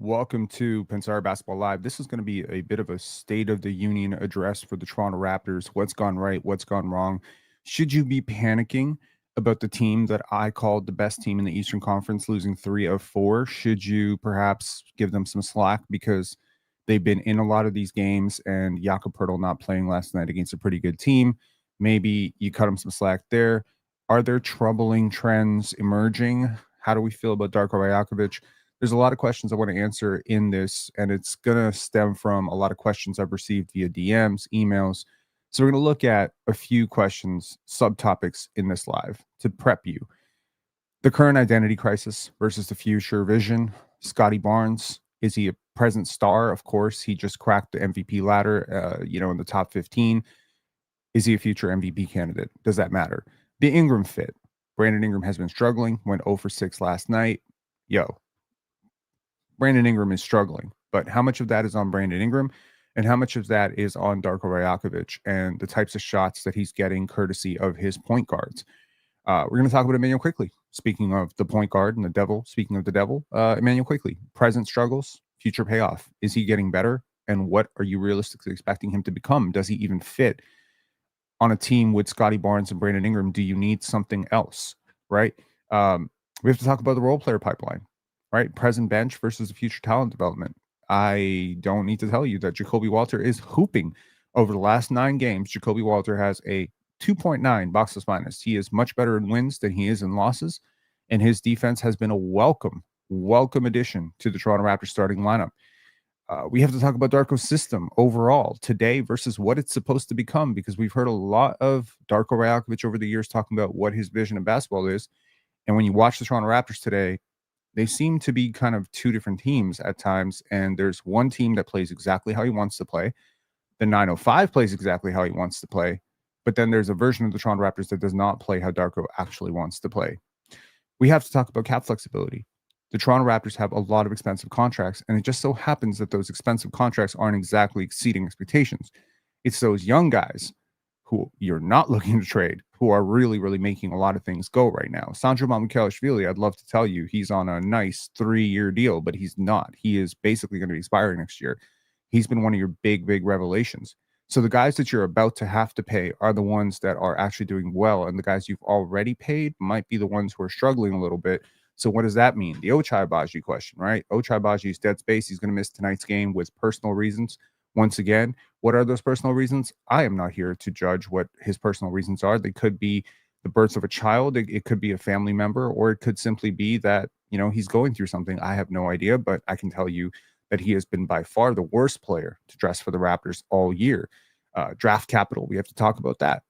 Welcome to Pensare Basketball Live. This is going to be a bit of a State of the Union address for the Toronto Raptors. What's gone right? What's gone wrong? Should you be panicking about the team that I called the best team in the Eastern Conference, losing 3 of 4? Should you perhaps give them some slack because they've been in a lot of these games and Jakob Poeltl not playing last night against a pretty good team? Maybe you cut them some slack there. Are there troubling trends emerging? How do we feel about Darko Rajakovic? There's a lot of questions I want to answer in this, and it's going to stem from a lot of questions I've received via DMs, emails. So we're going to look at a few questions, subtopics in this live to prep you. The current identity crisis versus the future vision. Scotty Barnes, is he a present star? Of course, he just cracked the MVP ladder, in the top 15. Is he a future MVP candidate? Does that matter? The Ingram fit. Brandon Ingram has been struggling, went 0 for 6 last night. Brandon Ingram is struggling, but how much of that is on Brandon Ingram and how much of that is on Darko Rajakovic and the types of shots that he's getting courtesy of his point guards? We're going to talk about Immanuel Quickley. Speaking of the point guard and the devil, speaking of the devil, Immanuel Quickley, present struggles, future payoff. Is he getting better? And what are you realistically expecting him to become? Does he even fit on a team with Scotty Barnes and Brandon Ingram? Do you need something else, right? We have to talk about the role player pipeline, right? Present bench versus the future talent development. I don't need to tell you that Jacoby Walter is hooping over the last 9 games. Jacoby Walter has a 2.9 box plus minus. He is much better in wins than he is in losses, and his defense has been a welcome addition to the Toronto Raptors starting lineup. We have to talk about Darko's system overall today versus what it's supposed to become, because we've heard a lot of Darko Rajakovic over the years talking about what his vision of basketball is. And when you watch the Toronto Raptors today, they seem to be kind of two different teams at times. And there's one team that plays exactly how he wants to play. The 905 plays exactly how he wants to play. But then there's a version of the Toronto Raptors that does not play how Darko actually wants to play. We have to talk about cap flexibility. The Toronto Raptors have a lot of expensive contracts, and it just so happens that those expensive contracts aren't exactly exceeding expectations. It's those young guys who you're not looking to trade who are really, really making a lot of things go right now. Sandro Mamukelashvili, I'd love to tell you he's on a nice 3-year deal, but he's not. He is basically going to be expiring next year. He's been one of your big, big revelations. So the guys that you're about to have to pay are the ones that are actually doing well, and the guys you've already paid might be the ones who are struggling a little bit. So what does that mean? The Ochai Agbaji question, right? Ochai Agbaji is dead space. He's going to miss tonight's game with personal reasons. Once again, what are those personal reasons? I am not here to judge what his personal reasons are. They could be the birth of a child. It could be a family member, or it could simply be that, he's going through something. I have no idea, but I can tell you that he has been by far the worst player to dress for the Raptors all year. Draft capital, we have to talk about that.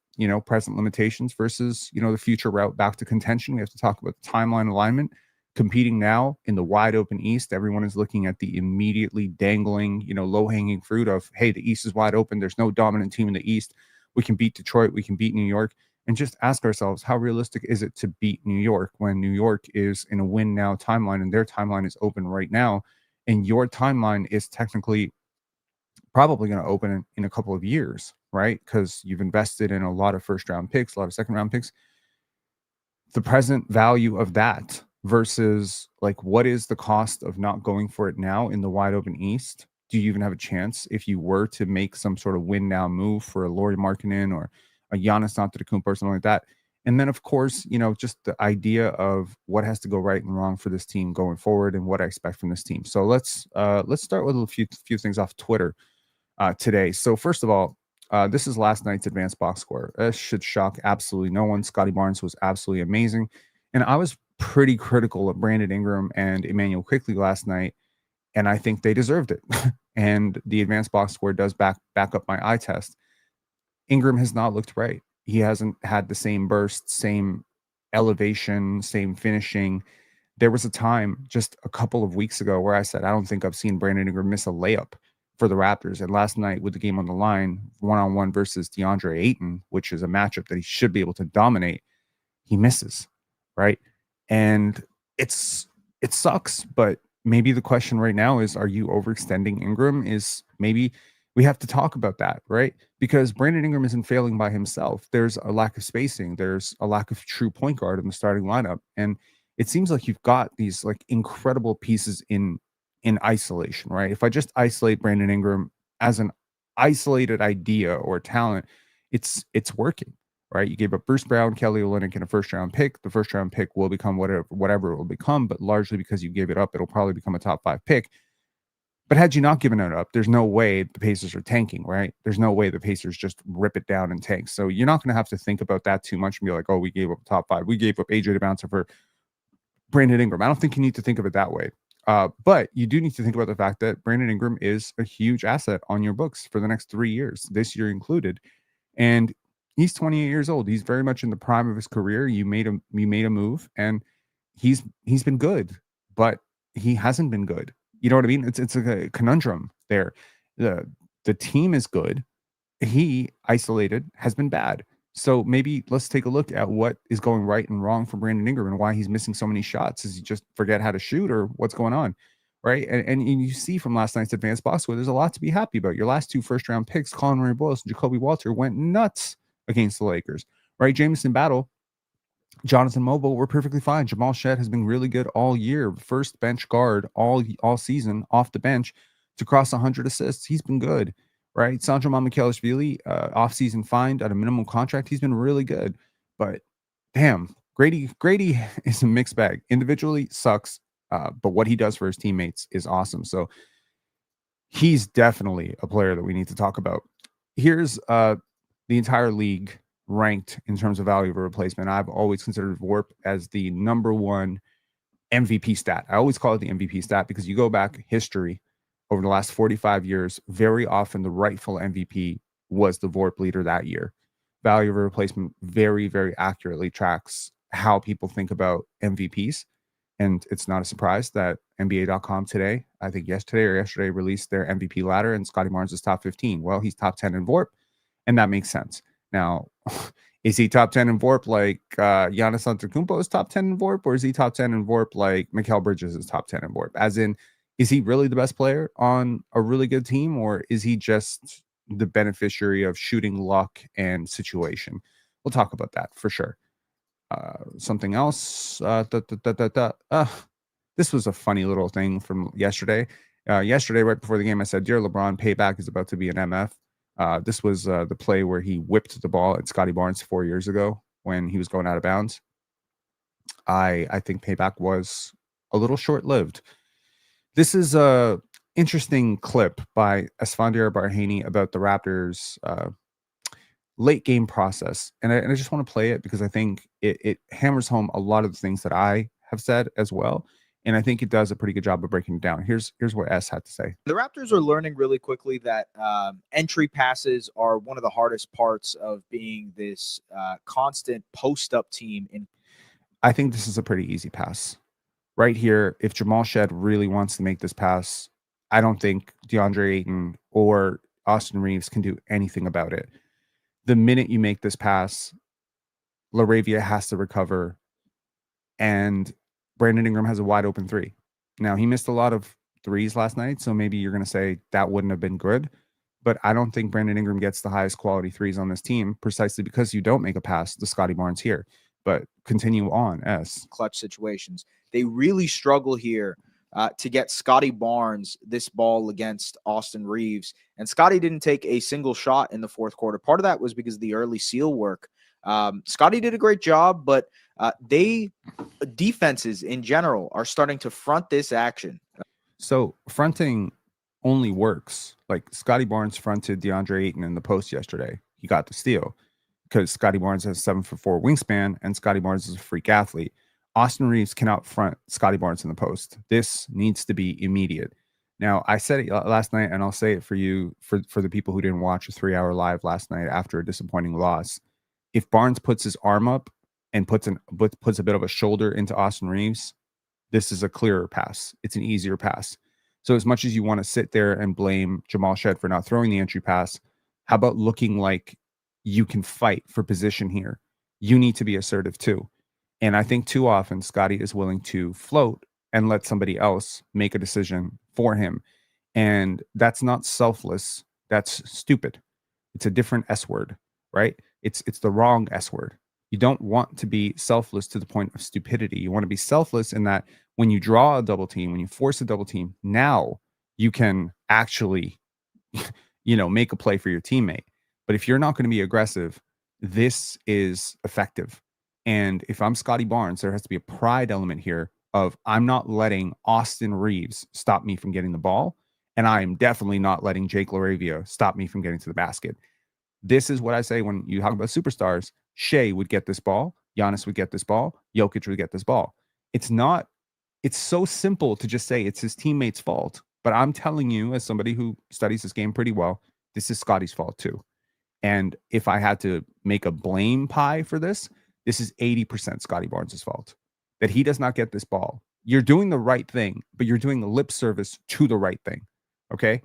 Present limitations versus, the future route back to contention. We have to talk about the timeline alignment. Competing now in the wide open East, everyone is looking at the immediately dangling, low-hanging fruit of, hey, the East is wide open. There's no dominant team in the East. We can beat Detroit. We can beat New York. And just ask ourselves, how realistic is it to beat New York when New York is in a win now timeline and their timeline is open right now? And your timeline is technically probably going to open in a couple of years, right? Because you've invested in a lot of first-round picks, a lot of second-round picks. The present value of that versus what is the cost of not going for it now in the wide open East? Do you even have a chance if you were to make some sort of win now move for a Lauri Markkanen or a Giannis Antetokounmpo or something like that? And then, of course, just the idea of what has to go right and wrong for this team going forward and what I expect from this team. So let's start with a few things off Twitter today. So first of all, this is last night's advanced box score. This should shock absolutely no one. Scotty Barnes was absolutely amazing. And I was pretty critical of Brandon Ingram and Immanuel Quickley last night, and I think they deserved it. And the advanced box score does back up my eye test. Ingram has not looked right. He hasn't had the same burst, same elevation, same finishing. There was a time just a couple of weeks ago where I said, I don't think I've seen Brandon Ingram miss a layup for the Raptors. And last night with the game on the line, one-on-one versus DeAndre Ayton, which is a matchup that he should be able to dominate, he misses, right? And it sucks, but maybe the question right now is, are you overextending Ingram? Is maybe we have to talk about that, right? Because Brandon Ingram isn't failing by himself. There's a lack of spacing. There's a lack of true point guard in the starting lineup. And it seems like you've got these incredible pieces in in isolation, right? If I just isolate Brandon Ingram as an isolated idea or talent, it's working, right? You gave up Bruce Brown, Kelly Olynyk, and a first round pick. The first round pick will become whatever it will become, but largely because you gave it up, it'll probably become a top 5 pick. But had you not given it up, there's no way the Pacers are tanking, right? There's no way the Pacers just rip it down and tank. So you're not going to have to think about that too much and be like, oh, we gave up top 5. We gave up AJ to bouncer for Brandon Ingram. I don't think you need to think of it that way. But you do need to think about the fact that Brandon Ingram is a huge asset on your books for the next 3 years, this year included. And he's 28 years old. He's very much in the prime of his career. You made a move, and he's been good, but he hasn't been good. You know what I mean? It's a conundrum there. The team is good. He isolated has been bad. So maybe let's take a look at what is going right and wrong for Brandon Ingram and why he's missing so many shots. Does he just forget how to shoot, or what's going on? Right. And you see from last night's advanced box score, there's a lot to be happy about. Your last 2 first round picks, Colin Murray Boyles and Jacoby Walter, went nuts against the Lakers. Right. Jamison Battle, Jonathan Mobile were perfectly fine. Jamal Shed has been really good all year. First bench guard all season off the bench to cross 100 assists. He's been good, right? Sandro Mamukelashvili, off-season fined at a minimum contract. He's been really good. But damn, Grady is a mixed bag. Individually sucks, but what he does for his teammates is awesome. So he's definitely a player that we need to talk about. Here's the entire league ranked in terms of value of a replacement. I've always considered VORP as the number 1 MVP stat. I always call it the MVP stat because you go back history over the last 45 years, very often the rightful MVP was the VORP leader that year. Value of a replacement very, very accurately tracks how people think about MVPs. And it's not a surprise that NBA.com today, I think yesterday released their MVP ladder, and Scotty Barnes is top 15. Well, he's top 10 in VORP, and that makes sense. Now, is he top 10 in VORP like Giannis Antetokounmpo is top 10 in VORP, or is he top 10 in VORP like Mikal Bridges is top 10 in VORP? As in, is he really the best player on a really good team, or is he just the beneficiary of shooting luck and situation? We'll talk about that for sure. Something else. This was a funny little thing from yesterday. Yesterday, right before the game, I said, "Dear LeBron, payback is about to be an MF." This was the play where he whipped the ball at Scotty Barnes 4 years ago when he was going out of bounds. I think payback was a little short-lived. This is a interesting clip by Esfandiar Barhaney about the Raptors' late game process, and I just want to play it because I think it hammers home a lot of the things that I have said as well. And I think it does a pretty good job of breaking it down. Here's what S had to say. The Raptors are learning really quickly that entry passes are one of the hardest parts of being this constant post-up team. I think this is a pretty easy pass. Right here, if Jamal Shed really wants to make this pass, I don't think DeAndre Ayton or Austin Reeves can do anything about it. The minute you make this pass, LaRavia has to recover, and Brandon Ingram has a wide open 3. Now, he missed a lot of threes last night, so maybe you're going to say that wouldn't have been good. But I don't think Brandon Ingram gets the highest quality threes on this team precisely because you don't make a pass to Scotty Barnes here. But continue on, S. Clutch situations. They really struggle here to get Scotty Barnes this ball against Austin Reeves. And Scotty didn't take a single shot in the fourth quarter. Part of that was because of the early seal work. Scotty did a great job, but defenses in general are starting to front this action. So fronting only works. Like Scotty Barnes fronted DeAndre Ayton in the post yesterday. He got the steal because Scotty Barnes has 7'4" wingspan, and Scotty Barnes is a freak athlete. Austin Reeves cannot front Scotty Barnes in the post. This needs to be immediate. Now, I said it last night, and I'll say it for you, for the people who didn't watch a 3-hour live last night after a disappointing loss. If Barnes puts his arm up and puts a bit of a shoulder into Austin Reeves, this is a clearer pass. It's an easier pass. So as much as you want to sit there and blame Jamal Shed for not throwing the entry pass, how about looking like you can fight for position here? You need to be assertive too. And I think too often Scotty is willing to float and let somebody else make a decision for him. And that's not selfless. That's stupid. It's a different S word, right? It's the wrong S word. You don't want to be selfless to the point of stupidity. You want to be selfless in that when you draw a double team, when you force a double team, now you can actually, make a play for your teammate. But if you're not going to be aggressive, this is effective. And if I'm Scotty Barnes, there has to be a pride element here of I'm not letting Austin Reeves stop me from getting the ball. And I am definitely not letting Jake LaRavia stop me from getting to the basket. This is what I say when you talk about superstars. Shea would get this ball. Giannis would get this ball. Jokic would get this ball. It's so simple to just say it's his teammate's fault. But I'm telling you, as somebody who studies this game pretty well, this is Scotty's fault too. And if I had to make a blame pie for this, this is 80% Scotty Barnes' fault. That he does not get this ball. You're doing the right thing, but you're doing the lip service to the right thing. Okay?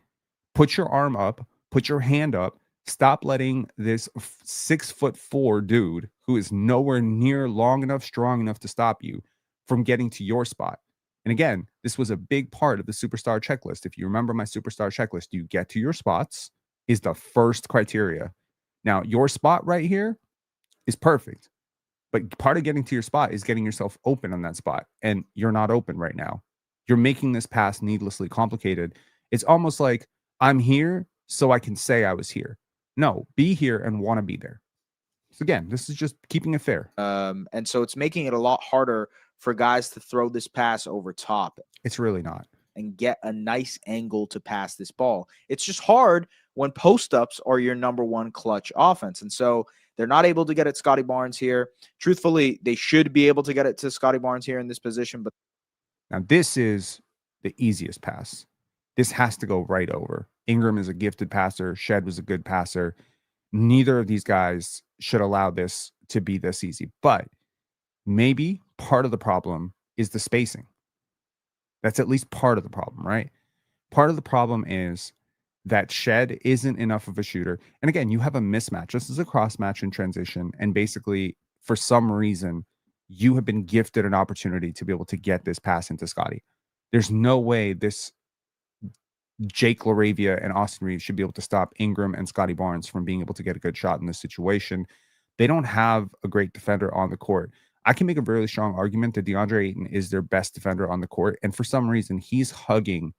Put your arm up, put your hand up. Stop letting this 6'4" dude who is nowhere near long enough, strong enough to stop you from getting to your spot. And again, this was a big part of the superstar checklist. If you remember my superstar checklist, you get to your spots is the first criteria. Now, your spot right here is perfect. But part of getting to your spot is getting yourself open on that spot. And you're not open right now. You're making this pass needlessly complicated. It's almost like I'm here so I can say I was here. No, be here and want to be there. So again, this is just keeping it fair. And so it's making it a lot harder for guys to throw this pass over top. It's really not. And get a nice angle to pass this ball. It's just hard when post-ups are your number one clutch offense. And so they're not able to get at Scotty Barnes here. Truthfully, they should be able to get it to Scotty Barnes here in this position. But now this is the easiest pass. This has to go right over. Ingram is a gifted passer. Shed was a good passer. Neither of these guys should allow this to be this easy. But maybe part of the problem is the spacing. That's at least part of the problem, right? Part of the problem is that Shed isn't enough of a shooter. And again, you have a mismatch. This is a cross match in transition. And basically, for some reason, you have been gifted an opportunity to be able to get this pass into Scotty. There's no way this Jake LaRavia and Austin Reeves should be able to stop Ingram and Scotty Barnes from being able to get a good shot in this situation. They don't have a great defender on the court. I can make a really strong argument that DeAndre Ayton is their best defender on the court. And for some reason, he's hugging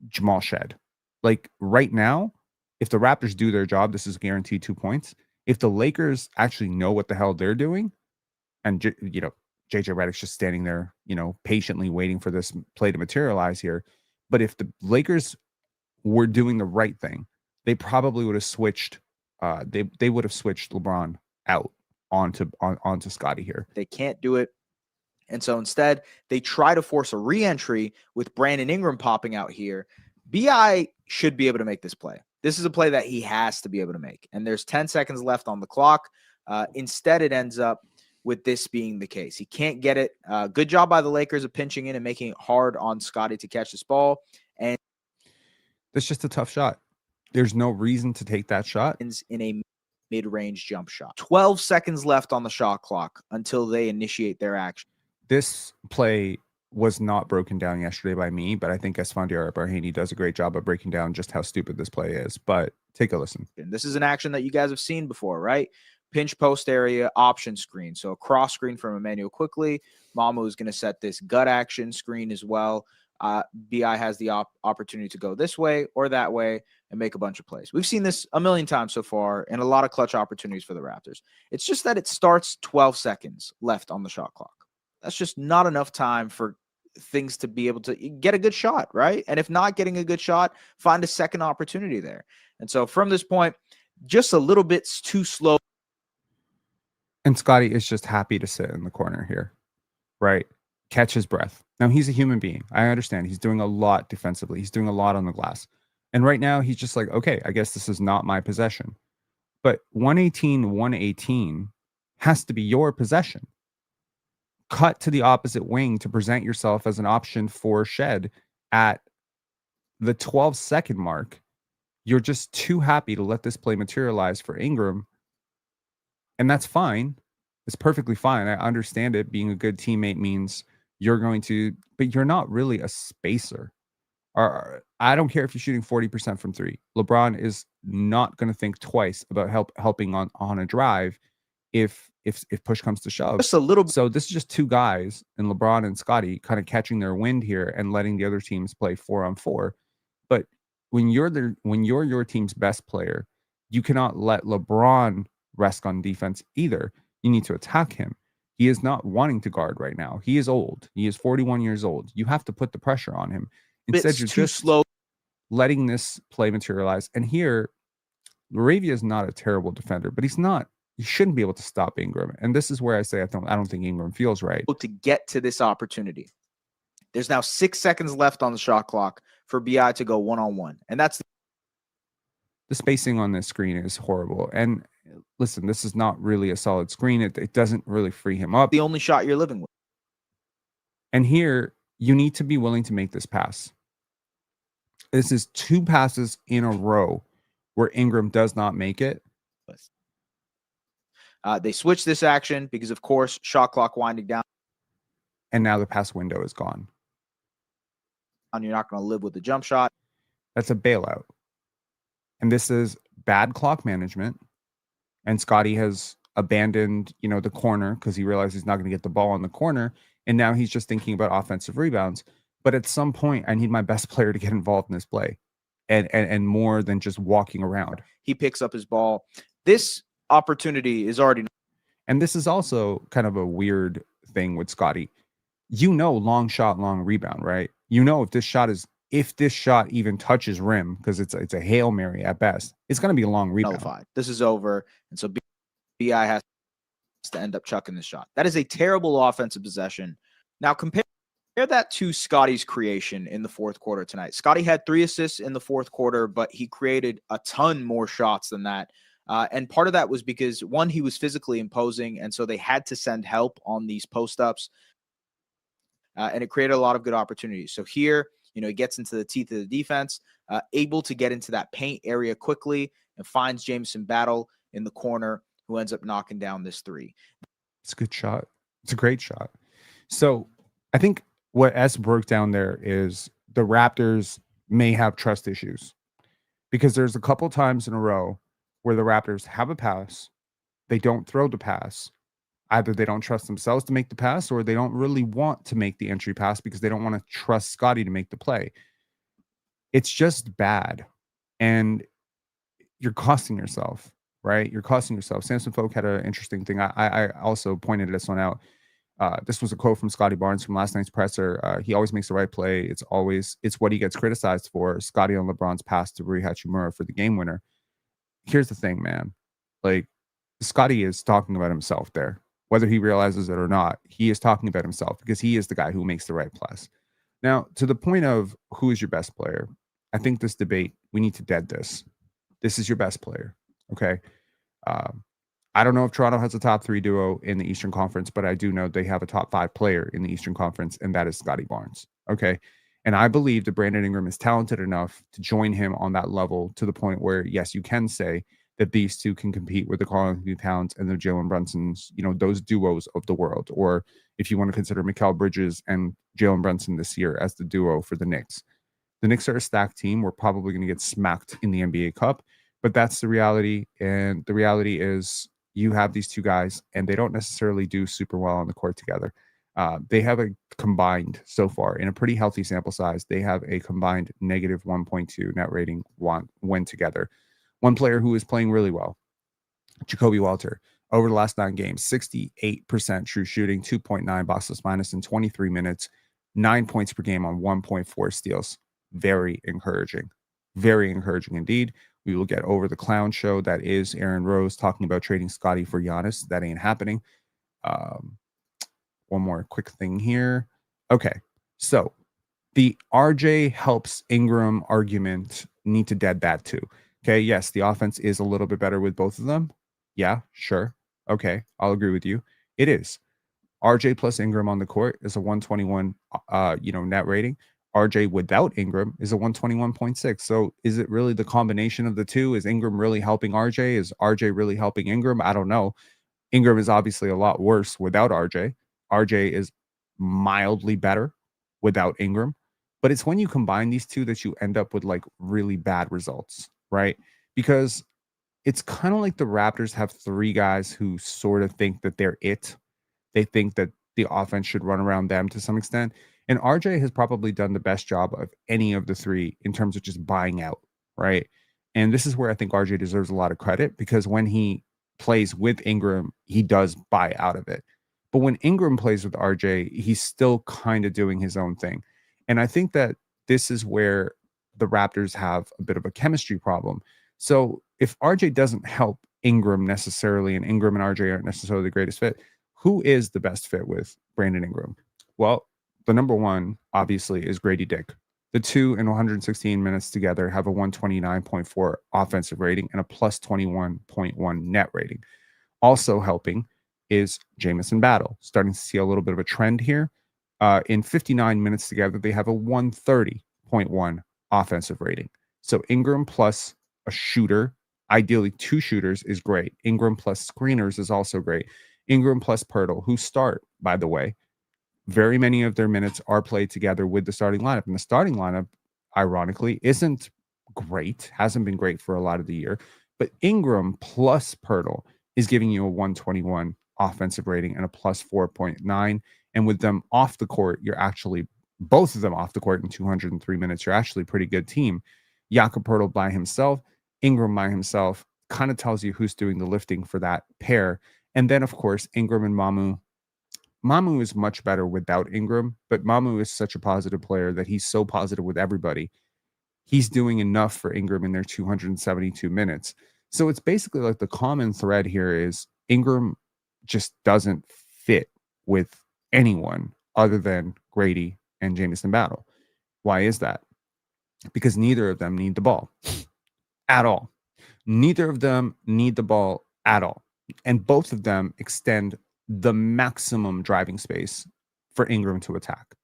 Jamal Shed. Like right now, if the Raptors do their job, this is guaranteed 2 points. If the Lakers actually know what the hell they're doing, and JJ Redick's just standing there, patiently waiting for this play to materialize here. But if the Lakers were doing the right thing, they probably would have switched. They would have switched LeBron out onto Scotty here. They can't do it. And so instead, they try to force a re-entry with Brandon Ingram popping out here. BI should be able to make this play. This is a play that he has to be able to make. And there's 10 seconds left on the clock. Instead, it ends up with this being the case. He can't get it. Good job by the Lakers of pinching in and making it hard on Scotty to catch this ball. And that's just a tough shot. There's no reason to take that shot. In a mid-range jump shot. 12 seconds left on the shot clock until they initiate their action. This play was not broken down yesterday by me, but I think Esfandiar Barhani does a great job of breaking down just how stupid this play is. But take a listen. This is an action that you guys have seen before, right? Pinch post area option screen. So a cross screen from Immanuel Quickley. Mamu is going to set this gut action screen as well. BI has the opportunity to go this way or that way and make a bunch of plays. We've seen this a million times so far and a lot of clutch opportunities for the Raptors. It's just that it starts 12 seconds left on the shot clock. That's just not enough time for things to be able to get a good shot, right? And if not getting a good shot, find a second opportunity there. And so from this point, just a little bit too slow. And Scotty is just happy to sit in the corner here, right? Catch his breath. Now, he's a human being. I understand. He's doing a lot defensively. He's doing a lot on the glass. And right now, he's just like, okay, I guess this is not my possession. But 118 has to be your possession. Cut to the opposite wing to present yourself as an option for Shed at the 12-second mark. You're just too happy to let this play materialize for Ingram. And that's fine. It's perfectly fine. I understand it. Being a good teammate means you're going to, but you're not really a spacer. I don't care if you're shooting 40% from three. LeBron is not going to think twice about helping on a drive if push comes to shove. Just a little bit. So this is just two guys, and LeBron and Scotty, kind of catching their wind here and letting the other teams play 4-on-4. But when you're your team's best player, you cannot let LeBron rest on defense either. You need to attack him. He is not wanting to guard right now. He is old. He is 41 years old. You have to put the pressure on him. Instead, you're too just slow. letting this play materialize. And here, Laravia is not a terrible defender, but he shouldn't be able to stop Ingram. And this is where I say I don't think Ingram feels right. To get to this opportunity. There's now 6 seconds left on the shot clock for BI to go one-on-one. And that's the spacing on this screen is horrible. And listen, this is not really a solid screen. It doesn't really free him up. the only shot you're living with. And here, you need to be willing to make this pass. This is 2 passes in a row where Ingram does not make it. They switched this action because, of course, shot clock winding down. And now the pass window is gone. And you're not going to live with the jump shot. That's a bailout. And this is bad clock management. And Scotty has abandoned, the corner because he realized he's not going to get the ball in the corner. And now he's just thinking about offensive rebounds. But at some point, I need my best player to get involved in this play. And more than just walking around. He picks up his ball. This opportunity is already. And this is also kind of a weird thing with Scotty. Long shot, long rebound, right? If this shot even touches rim, because it's a Hail Mary at best, it's going to be a long rebound. Nullified. This is over. And so BI has to end up chucking this shot. That is a terrible offensive possession. Now compare that to Scotty's creation in the fourth quarter tonight. Scotty had 3 assists in the fourth quarter, but he created a ton more shots than that. And part of that was because, one, he was physically imposing, and so they had to send help on these post-ups. And it created a lot of good opportunities. So here, he gets into the teeth of the defense, able to get into that paint area quickly, and finds Jameson Battle in the corner, who ends up knocking down this 3. It's a good shot. It's a great shot. So I think what S broke down there is the Raptors may have trust issues, because there's a couple times in a row where the Raptors have a pass, they don't throw the pass. Either they don't trust themselves to make the pass, or they don't really want to make the entry pass because they don't want to trust Scotty to make the play. It's just bad. And you're costing yourself, right? You're costing yourself. Samson Folk had an interesting thing. I also pointed this one out. This was a quote from Scotty Barnes from last night's presser. He always makes the right play. It's what he gets criticized for. Scotty on LeBron's pass to Rui Hachimura for the game winner. Here's the thing, man. Like, Scotty is talking about himself there. Whether he realizes it or not, he is talking about himself because he is the guy who makes the right pass. Now, to the point of who is your best player, I think this debate, we need to dead this. This is your best player, okay? I don't know if Toronto has a top 3 duo in the Eastern Conference, but I do know they have a top 5 player in the Eastern Conference, and that is Scotty Barnes, okay? And I believe that Brandon Ingram is talented enough to join him on that level, to the point where, yes, you can say that these two can compete with the Karl-Anthony Towns and the Jalen Brunsons, those duos of the world. Or if you want to consider Mikal Bridges and Jalen Brunson this year as the duo for the Knicks. The Knicks are a stacked team. We're probably going to get smacked in the NBA Cup, but that's the reality. And the reality is you have these two guys, and they don't necessarily do super well on the court together. They have a combined, so far, in a pretty healthy sample size, they have a combined negative 1.2 net rating when together. One player who is playing really well, Jacoby Walter, over the last 9 games, 68% true shooting, 2.9 box plus minus in 23 minutes, 9 points per game on 1.4 steals. Very encouraging. Very encouraging indeed. We will get over the clown show that is Aaron Rose talking about trading Scotty for Giannis. That ain't happening. One more quick thing here. Okay, so the RJ helps Ingram argument, need to dead that too. Okay, yes, the offense is a little bit better with both of them. Yeah, sure. Okay, I'll agree with you. It is. RJ plus Ingram on the court is a 121 net rating. RJ without Ingram is a 121.6. So is it really the combination of the two? Is Ingram really helping RJ? Is RJ really helping Ingram? I don't know. Ingram is obviously a lot worse without RJ. RJ is mildly better without Ingram. But it's when you combine these two that you end up with like really bad results, right? Because it's kind of like the Raptors have three guys who sort of think that they're it. They think that the offense should run around them to some extent. And RJ has probably done the best job of any of the three in terms of just buying out, right? And this is where I think RJ deserves a lot of credit, because when he plays with Ingram, he does buy out of it. But when Ingram plays with RJ, he's still kind of doing his own thing. And I think that this is where the Raptors have a bit of a chemistry problem. So if RJ doesn't help Ingram necessarily, and Ingram and RJ aren't necessarily the greatest fit, who is the best fit with Brandon Ingram? Well, the number one, obviously, is Grady Dick. The two in 116 minutes together have a 129.4 offensive rating and a plus 21.1 net rating. Also helping is Jamison Battle, starting to see a little bit of a trend here. In 59 minutes together, they have a 130.1 offensive rating. So Ingram plus a shooter, ideally two shooters, is great. Ingram plus screeners is also great. Ingram plus Pirtle, who start, by the way, very many of their minutes are played together with the starting lineup. And the starting lineup, ironically, isn't great, hasn't been great for a lot of the year. But Ingram plus Pirtle is giving you a 121 offensive rating and a plus 4.9. And with them off the court, you're actually, both of them off the court in 203 minutes, you're actually a pretty good team. Jakob Pirtle by himself, Ingram by himself, kind of tells you who's doing the lifting for that pair. And then, of course, Ingram and Mamu. Mamu is much better without Ingram, but Mamu is such a positive player that he's so positive with everybody. He's doing enough for Ingram in their 272 minutes. So it's basically like the common thread here is Ingram just doesn't fit with anyone other than Grady and Jamison Battle. Why is that? Because neither of them need the ball at all. Neither of them need the ball at all. And both of them extend the maximum driving space for Ingram to attack.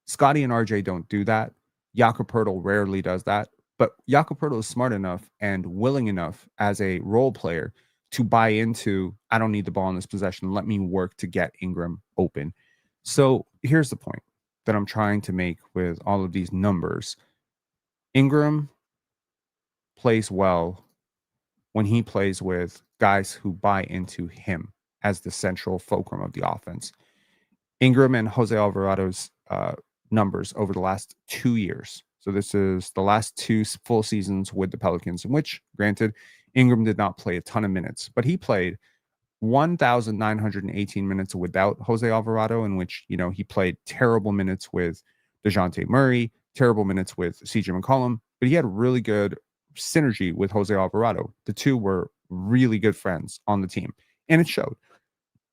Scotty and RJ don't do that. Jakob Pirtle rarely does that. But Jakob Pirtle is smart enough and willing enough as a role player to buy into, I don't need the ball in this possession. Let me work to get Ingram open. So here's the point that I'm trying to make with all of these numbers. Ingram plays well when he plays with guys who buy into him as the central fulcrum of the offense. Ingram and Jose Alvarado's numbers over the last 2 years. So this is the last two full seasons with the Pelicans, in which, granted, Ingram did not play a ton of minutes, but he played 1,918 minutes without Jose Alvarado, in which, you know, he played terrible minutes with DeJounte Murray, terrible minutes with CJ McCollum, but he had really good synergy with Jose Alvarado. The two were really good friends on the team, and it showed.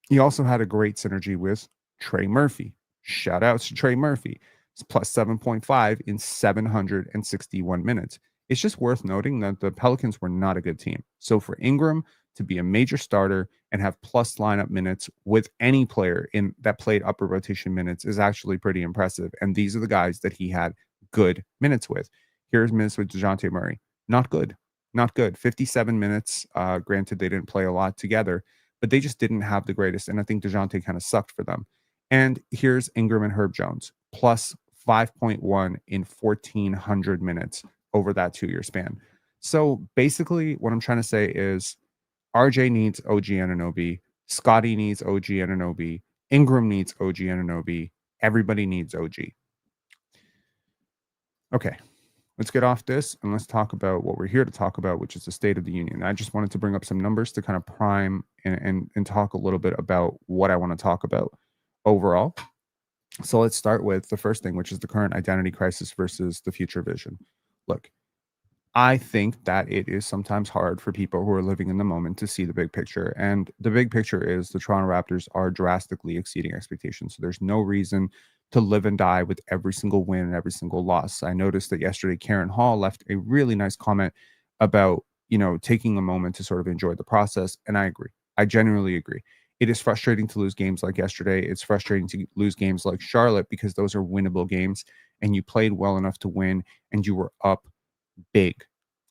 He also had a great synergy with Trey Murphy. Shout outs to Trey Murphy. It's plus 7.5 in 761 minutes. It's just worth noting that the Pelicans were not a good team. So for Ingram to be a major starter and have plus lineup minutes with any player in that played upper rotation minutes is actually pretty impressive. And these are the guys that he had good minutes with. Here's minutes with DeJounte Murray. Not good. Not good. 57 minutes. Granted, they didn't play a lot together, but they just didn't have the greatest. And I think DeJounte kind of sucked for them. And here's Ingram and Herb Jones, plus 5.1 in 1,400 minutes over that 2-year span. So basically, what I'm trying to say is RJ needs OG Anunoby, Scotty needs OG Anunoby, Ingram needs OG Anunoby, everybody needs OG. Okay, let's get off this and let's talk about what we're here to talk about, which is the State of the Union. I just wanted to bring up some numbers to kind of prime and talk a little bit about what I want to talk about overall. So let's start with the first thing, which is the current identity crisis versus the future vision. Look, I think that it is sometimes hard for people who are living in the moment to see the big picture. And the big picture is the Toronto Raptors are drastically exceeding expectations. So there's no reason to live and die with every single win and every single loss. I noticed that yesterday, Karen Hall left a really nice comment about, you know, taking a moment to sort of enjoy the process. And I agree. I genuinely agree. It is frustrating to lose games like yesterday. It's frustrating to lose games like Charlotte because those are winnable games and you played well enough to win and you were up big.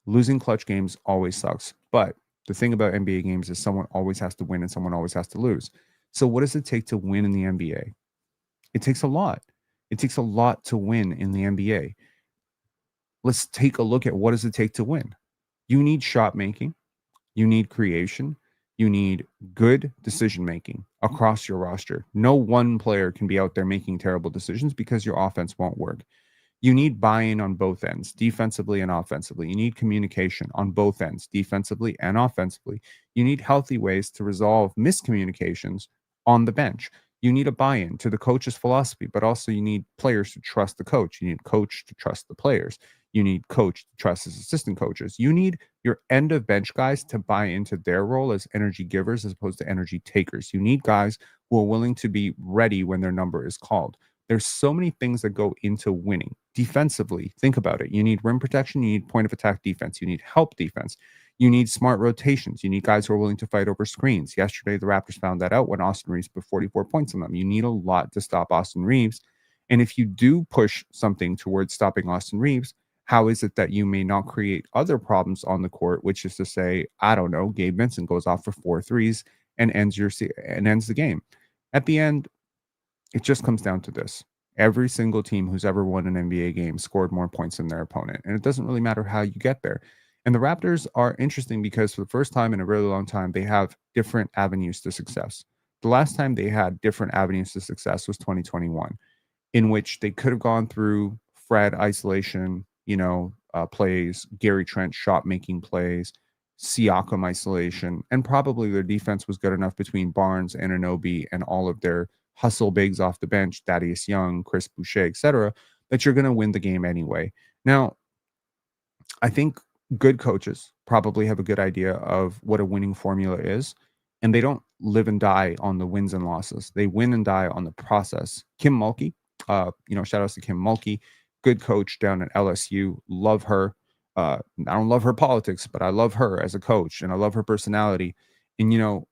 Losing clutch games always sucks. But the thing about NBA games is someone always has to win and someone always has to lose. So what does it take to win in the NBA? It takes a lot. It takes a lot to win in the NBA. Let's take a look at what does it take to win. You need shot making. You need creation. You need good decision making across your roster. No one player can be out there making terrible decisions because your offense won't work. You need buy-in on both ends, defensively and offensively. You need communication on both ends, defensively and offensively. You need healthy ways to resolve miscommunications on the bench. You need a buy-in to the coach's philosophy, but also you need players to trust the coach. You need coach to trust the players. You need coach to trust his assistant coaches. You need your end of bench guys to buy into their role as energy givers as opposed to energy takers. You need guys who are willing to be ready when their number is called. There's so many things that go into winning. Defensively, think about it. You need rim protection, you need point of attack defense, you need help defense, you need smart rotations, you need guys who are willing to fight over screens. Yesterday, the Raptors found that out when Austin Reeves put 44 points on them. You need a lot to stop Austin Reeves. And if you do push something towards stopping Austin Reeves, how is it that you may not create other problems on the court, which is to say, I don't know, Gabe Vincent goes off for 4 threes and ends the game. At the end, it just comes down to this. Every single team who's ever won an NBA game scored more points than their opponent. And it doesn't really matter how you get there. And the Raptors are interesting because for the first time in a really long time, they have different avenues to success. The last time they had different avenues to success was 2021, in which they could have gone through Fred isolation, plays, Gary Trent shot making plays, Siakam isolation, and probably their defense was good enough between Barnes and Anunoby and all of their hustle bigs off the bench, Thaddeus Young, Chris Boucher, etc., that you're going to win the game anyway. Now, I think good coaches probably have a good idea of what a winning formula is, and they don't live and die on the wins and losses. They win and die on the process. Kim Mulkey, shout outs to Kim Mulkey, good coach down at LSU. Love her. I don't love her politics, but I love her as a coach, and I love her personality. And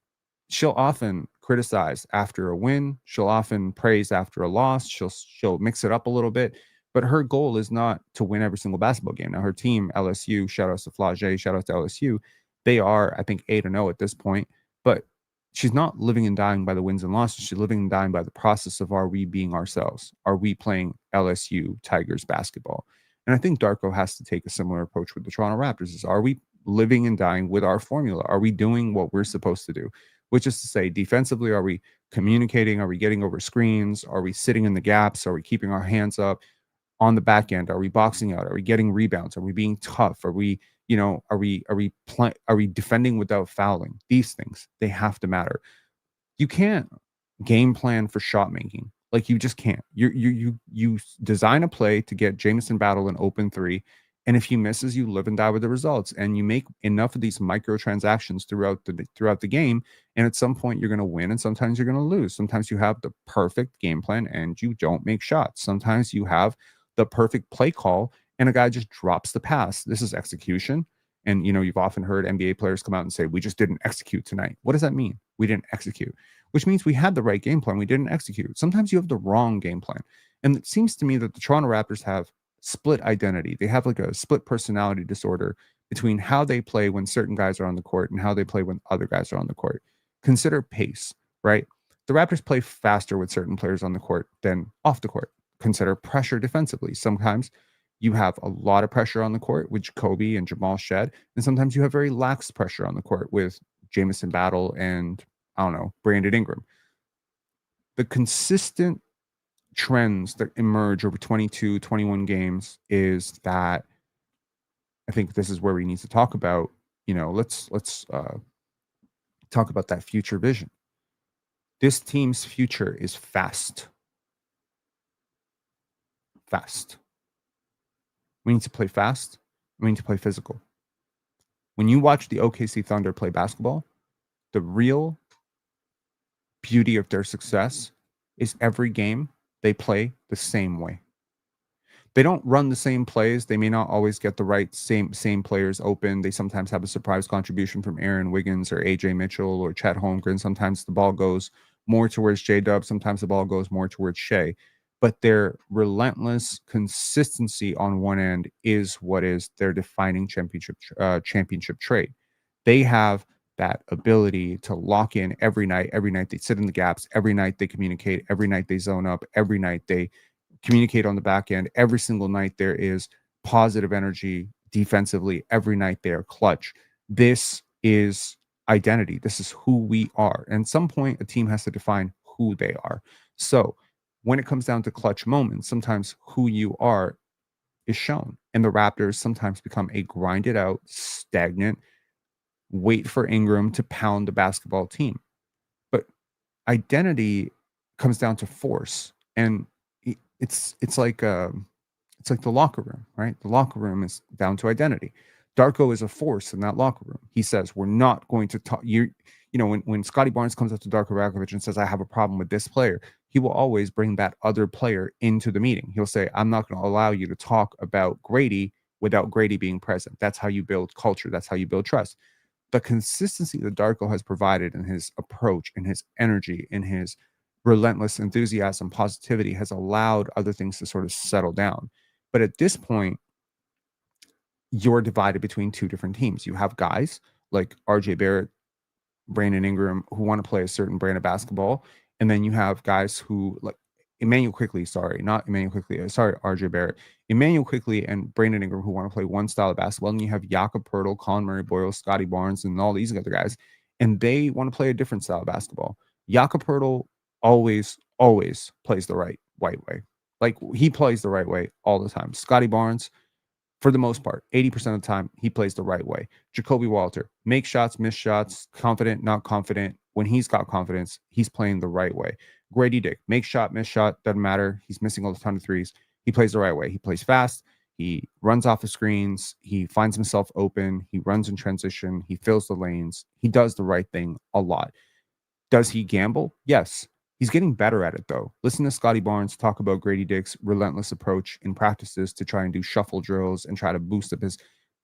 she'll often criticize after a win. She'll often praise after a loss. She'll mix it up a little bit. But her goal is not to win every single basketball game. Now, her team, LSU, shout out to Flage, shout out to LSU, they are, I think, 8-0 at this point. But she's not living and dying by the wins and losses. She's living and dying by the process of, are we being ourselves? Are we playing LSU Tigers basketball? And I think Darko has to take a similar approach with the Toronto Raptors. Are we living and dying with our formula? Are we doing what we're supposed to do? Which is to say, defensively, are we communicating? Are we getting over screens? Are we sitting in the gaps? Are we keeping our hands up? On the back end, are we boxing out? Are we getting rebounds? Are we being tough? Are we defending without fouling? These things, they have to matter. You can't game plan for shot making. Like, you just can't. You design a play to get Jamison Battle an open three, and if he misses, you live and die with the results. And you make enough of these microtransactions throughout the game, and at some point you're going to win, and sometimes you're going to lose. Sometimes you have the perfect game plan and you don't make shots. Sometimes you have the perfect play call and a guy just drops the pass. This is execution. And you've often heard NBA players come out and say, we just didn't execute tonight. What does that mean? We didn't execute, which means we had the right game plan. We didn't execute. Sometimes you have the wrong game plan. And it seems to me that the Toronto Raptors have split identity. They have like a split personality disorder between how they play when certain guys are on the court and how they play when other guys are on the court. Consider pace, right? The Raptors play faster with certain players on the court than off the court. Consider pressure defensively. Sometimes you have a lot of pressure on the court with Jacoby and Jamal Shed, and sometimes you have very lax pressure on the court with Jamison Battle and, Brandon Ingram. The consistent trends that emerge over 22, 21 games is that I think this is where we need to talk about, let's talk about that future vision. This team's future is fast. Fast. We need to play fast. We need to play physical. When you watch the OKC Thunder play basketball, the real beauty of their success is every game they play the same way. They don't run the same plays. They may not always get the right same players open. They sometimes have a surprise contribution from Aaron Wiggins or AJ Mitchell or Chet Holmgren. Sometimes the ball goes more towards J-Dub. Sometimes the ball goes more towards Shea. But their relentless consistency on one end is what is their defining championship trait. They have that ability to lock in every night. Every night they sit in the gaps. Every night they communicate. Every night they zone up. Every night they communicate on the back end. Every single night there is positive energy defensively. Every night they are clutch. This is identity. This is who we are. And at some point, a team has to define who they are. So when it comes down to clutch moments, sometimes who you are is shown. And the Raptors sometimes become a grinded out, stagnant, wait for Ingram to pound the basketball team. But identity comes down to force. And it's like the locker room, right? The locker room is down to identity. Darko is a force in that locker room. He says, we're not going to talk. When Scotty Barnes comes up to Darko Rakovic and says, I have a problem with this player, he will always bring that other player into the meeting. He'll say, I'm not going to allow you to talk about Grady without Grady being present. That's how you build culture. That's how you build trust. The consistency that Darko has provided in his approach, in his energy, in his relentless enthusiasm, positivity has allowed other things to sort of settle down. But at this point, you're divided between two different teams. You have guys like RJ Barrett, Brandon Ingram, who want to play a certain brand of basketball. And then you have guys who like Immanuel Quickley, RJ Barrett, Immanuel Quickley and Brandon Ingram, who want to play one style of basketball. And you have Jakob Poeltl, Colin Murray-Boyle, Scotty Barnes, and all these other guys. And they want to play a different style of basketball. Jakob Poeltl always plays the right way. Like he plays the right way all the time. Scotty Barnes, for the most part, 80% of the time, he plays the right way. Jacoby Walter, make shots, miss shots, confident, not confident. When he's got confidence, he's playing the right way. Grady Dick, make shot, miss shot, doesn't matter. He's missing a ton of threes. He plays the right way. He plays fast. He runs off the screens. He finds himself open. He runs in transition. He fills the lanes. He does the right thing a lot. Does he gamble? Yes. He's getting better at it, though. Listen to Scotty Barnes talk about Grady Dick's relentless approach in practices to try and do shuffle drills and try to boost up his.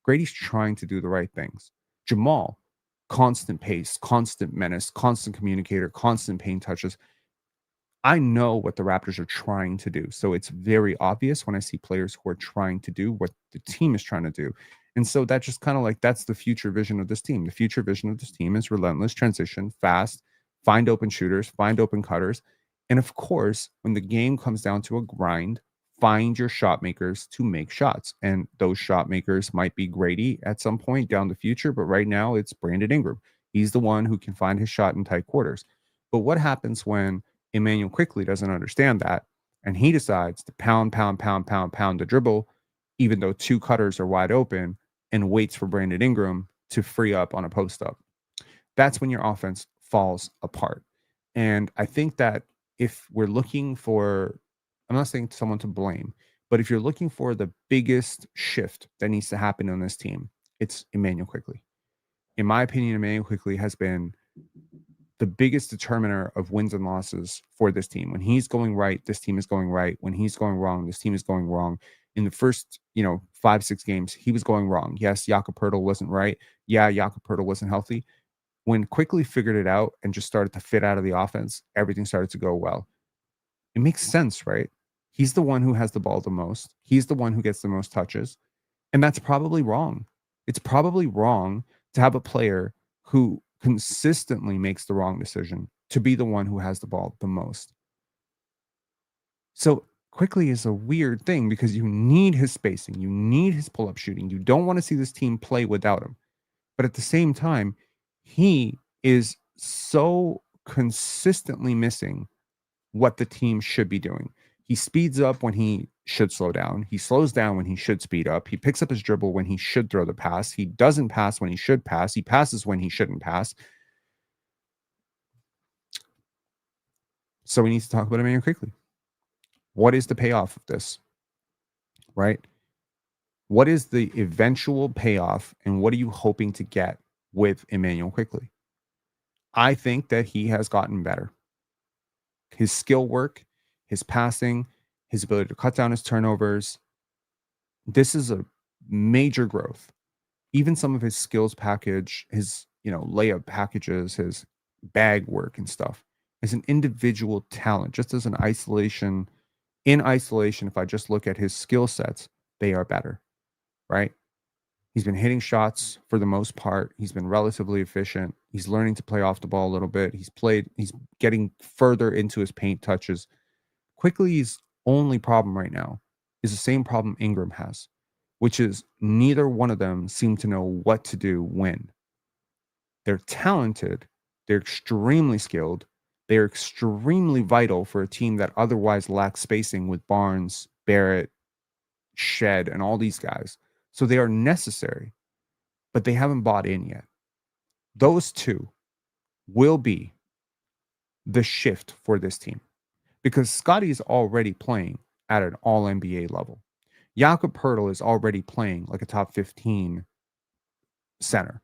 Grady's trying to do the right things. Jamal, constant pace, constant menace, constant communicator, constant paint touches. I know what the Raptors are trying to do. So it's very obvious when I see players who are trying to do what the team is trying to do. And so that just kind of like, that's the future vision of this team. The future vision of this team is relentless transition, fast, find open shooters, find open cutters. And of course, when the game comes down to a grind, find your shot makers to make shots. And those shot makers might be Grady at some point down the future, but right now it's Brandon Ingram. He's the one who can find his shot in tight quarters. But what happens when Immanuel Quickley doesn't understand that, and he decides to pound the dribble, even though two cutters are wide open, and waits for Brandon Ingram to free up on a post up? That's when your offense falls apart. And I think that if we're looking for, I'm not saying someone to blame, but if you're looking for the biggest shift that needs to happen on this team, it's Immanuel Quickley. In my opinion, Immanuel Quickley has been the biggest determiner of wins and losses for this team. When he's going right, this team is going right. When he's going wrong, this team is going wrong. In the first, 5-6 games, he was going wrong. Yes, Jakob Poeltl wasn't right. Yeah, Jakob Poeltl wasn't healthy. When Quickley figured it out and just started to fit out of the offense, everything started to go well. It makes sense, right? He's the one who has the ball the most. He's the one who gets the most touches. And that's probably wrong. It's probably wrong to have a player who consistently makes the wrong decision to be the one who has the ball the most. So Quickley is a weird thing because you need his spacing. You need his pull-up shooting. You don't want to see this team play without him. But at the same time, he is so consistently missing what the team should be doing. He speeds up when he should slow down. He slows down when he should speed up. He picks up his dribble when he should throw the pass. He doesn't pass when he should pass. He passes when he shouldn't pass. So we need to talk about Immanuel Quickley. What is the payoff of this? Right? What is the eventual payoff, and what are you hoping to get with Immanuel Quickley? I think that he has gotten better. His skill work, his passing, his ability to cut down his turnovers. This is a major growth. Even some of his skills package, his, layup packages, his bag work and stuff is an individual talent. Just as in isolation, if I just look at his skill sets, they are better, right? He's been hitting shots for the most part. He's been relatively efficient. He's learning to play off the ball a little bit. He's getting further into his paint touches. Quickley's only problem right now is the same problem Ingram has, which is neither one of them seem to know what to do when. They're talented. They're extremely skilled. They're extremely vital for a team that otherwise lacks spacing with Barnes, Barrett, Shed, and all these guys. So they are necessary, but they haven't bought in yet. Those two will be the shift for this team because Scotty is already playing at an all NBA level. Jakob Poeltl is already playing like a top 15 center.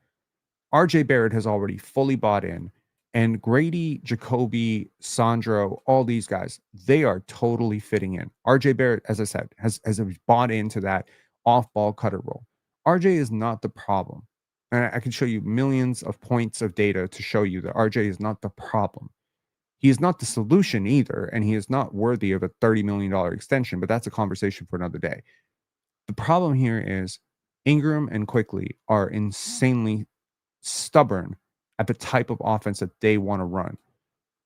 RJ Barrett has already fully bought in. And Grady, Jacoby, Sandro, all these guys, they are totally fitting in. RJ Barrett, as I said, has bought into that off-ball cutter role. RJ is not the problem. And I can show you millions of points of data to show you that RJ is not the problem. He is not the solution either, and he is not worthy of a $30 million extension, but that's a conversation for another day. The problem here is Ingram and Quickley are insanely stubborn at the type of offense that they want to run.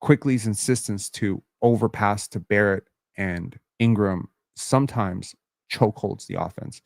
Quickley's insistence to overpass to Barrett and Ingram sometimes chokeholds the offense.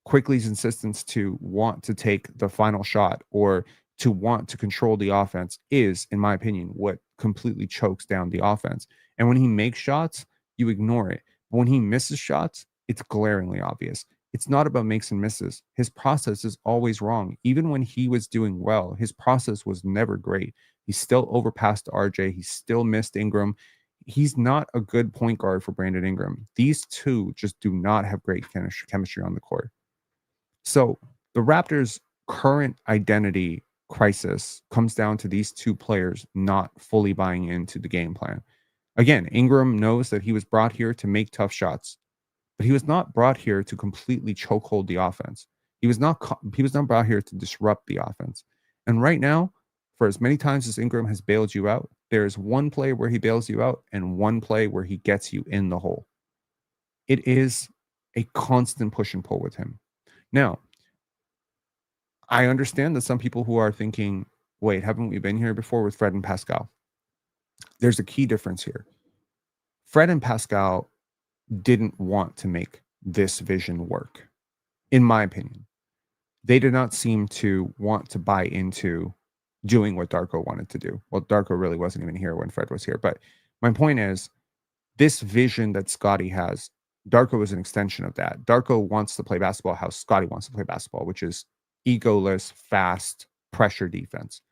Quickley's insistence to want to take the final shot or to want to control the offense is, in my opinion, what completely chokes down the offense. And when he makes shots, you ignore it. But when he misses shots, it's glaringly obvious. It's not about makes and misses. His process is always wrong. Even when he was doing well, his process was never great. He still overpassed RJ. He still missed Ingram. He's not a good point guard for Brandon Ingram. These two just do not have great chemistry on the court. So the Raptors' current identity crisis comes down to these two players not fully buying into the game plan. Again, Ingram knows that he was brought here to make tough shots, but he was not brought here to completely chokehold the offense. He was not brought here to disrupt the offense. And right now, for as many times as Ingram has bailed you out, there is one play where he bails you out and one play where he gets you in the hole. It is a constant push and pull with him. Now, I understand that some people who are thinking, wait, haven't we been here before with Fred and Pascal? There's a key difference here. Fred and Pascal didn't want to make this vision work, in my opinion. They did not seem to want to buy into doing what Darko wanted to do. Well, Darko really wasn't even here when Fred was here. But my point is, this vision that Scotty has, Darko is an extension of that. Darko wants to play basketball how Scotty wants to play basketball, which is egoless, fast, pressure defense.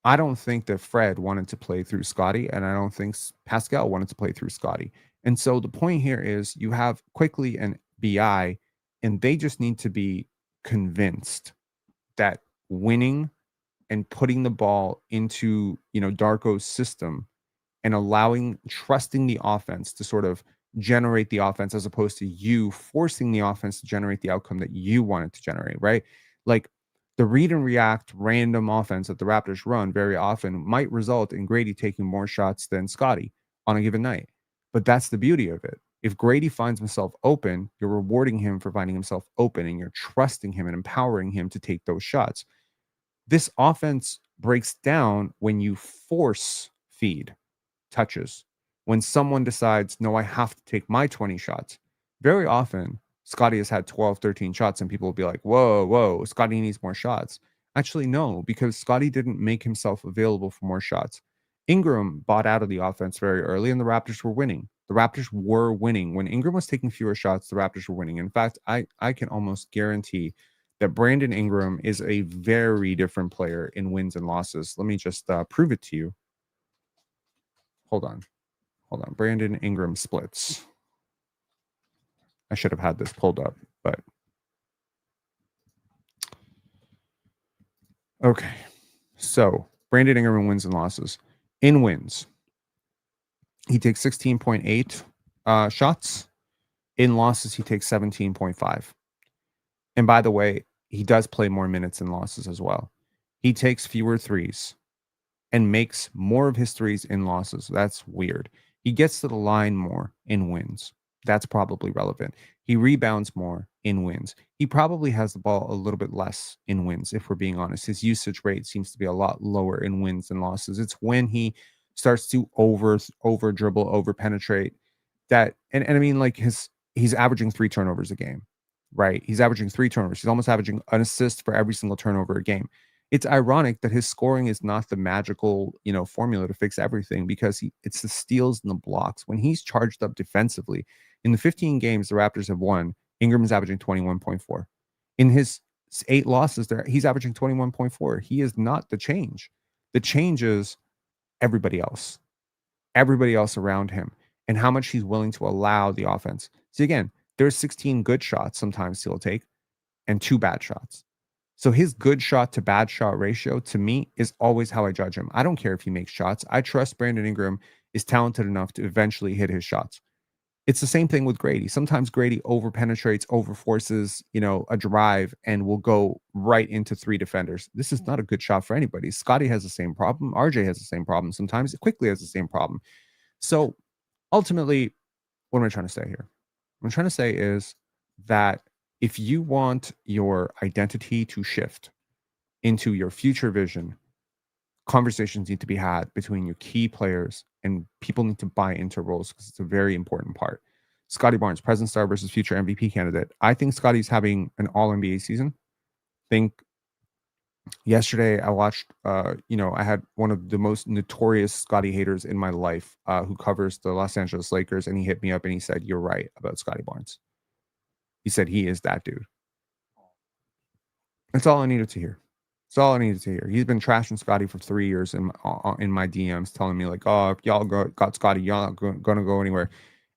I don't think that Fred wanted to play through Scotty, and I don't think Pascal wanted to play through Scotty. And so the point here is you have Quickley and BI, and they just need to be convinced that winning and putting the ball into, Darko's system and trusting the offense to sort of generate the offense as opposed to you forcing the offense to generate the outcome that you want it to generate, right? Like the read and react random offense that the Raptors run very often might result in Grady taking more shots than Scotty on a given night. But that's the beauty of it. If Grady finds himself open, you're rewarding him for finding himself open and you're trusting him and empowering him to take those shots. This offense breaks down when you force feed touches. When someone decides, no, I have to take my 20 shots. Very often, Scotty has had 12, 13 shots, and people will be like, whoa, Scotty needs more shots. Actually, no, because Scotty didn't make himself available for more shots. Ingram bought out of the offense very early, and the Raptors were winning. The Raptors were winning. When Ingram was taking fewer shots, the Raptors were winning. In fact, I can almost guarantee that Brandon Ingram is a very different player in wins and losses. Let me just prove it to you. Hold on. Brandon Ingram splits. I should have had this pulled up, but okay. So Brandon Ingram in wins and losses. In wins, he takes 16.8 shots. In losses, he takes 17.5. And by the way, he does play more minutes in losses as well. He takes fewer threes and makes more of his threes in losses. That's weird. He gets to the line more in wins. That's probably relevant. He rebounds more in wins. He probably has the ball a little bit less in wins, if we're being honest. His usage rate seems to be a lot lower in wins than losses. It's when he starts to over dribble, over penetrate that. And I mean, like he's averaging 3 turnovers a game, right? He's averaging 3 turnovers. He's almost averaging an assist for every single turnover a game. It's ironic that his scoring is not the magical, formula to fix everything, because it's the steals and the blocks. When he's charged up defensively, in the 15 games the Raptors have won, Ingram is averaging 21.4. In his 8 losses there, he's averaging 21.4. He is not the change. The change is everybody else around him, and how much he's willing to allow the offense. See, again, there's 16 good shots sometimes he'll take and 2 bad shots. So his good shot to bad shot ratio, to me, is always how I judge him. I don't care if he makes shots. I trust Brandon Ingram is talented enough to eventually hit his shots. It's the same thing with Grady. Sometimes Grady over-penetrates, over-forces, a drive, and will go right into 3 defenders. This is not a good shot for anybody. Scotty has the same problem. RJ has the same problem. Sometimes Quickley has the same problem. So ultimately, what am I trying to say here? What I'm trying to say is that if you want your identity to shift into your future vision, conversations need to be had between your key players, and people need to buy into roles, because it's a very important part. Scotty Barnes, present star versus future MVP candidate. I think Scotty's having an all NBA season. I think yesterday I watched, I had one of the most notorious Scotty haters in my life, who covers the Los Angeles Lakers, and he hit me up and he said, "You're right about Scotty Barnes." He said he is that dude. That's all I needed to hear. That's all I needed to hear. He's been trashing Scotty for 3 years in my DMs, telling me like, "Oh, if y'all got Scotty, y'all not gonna go anywhere."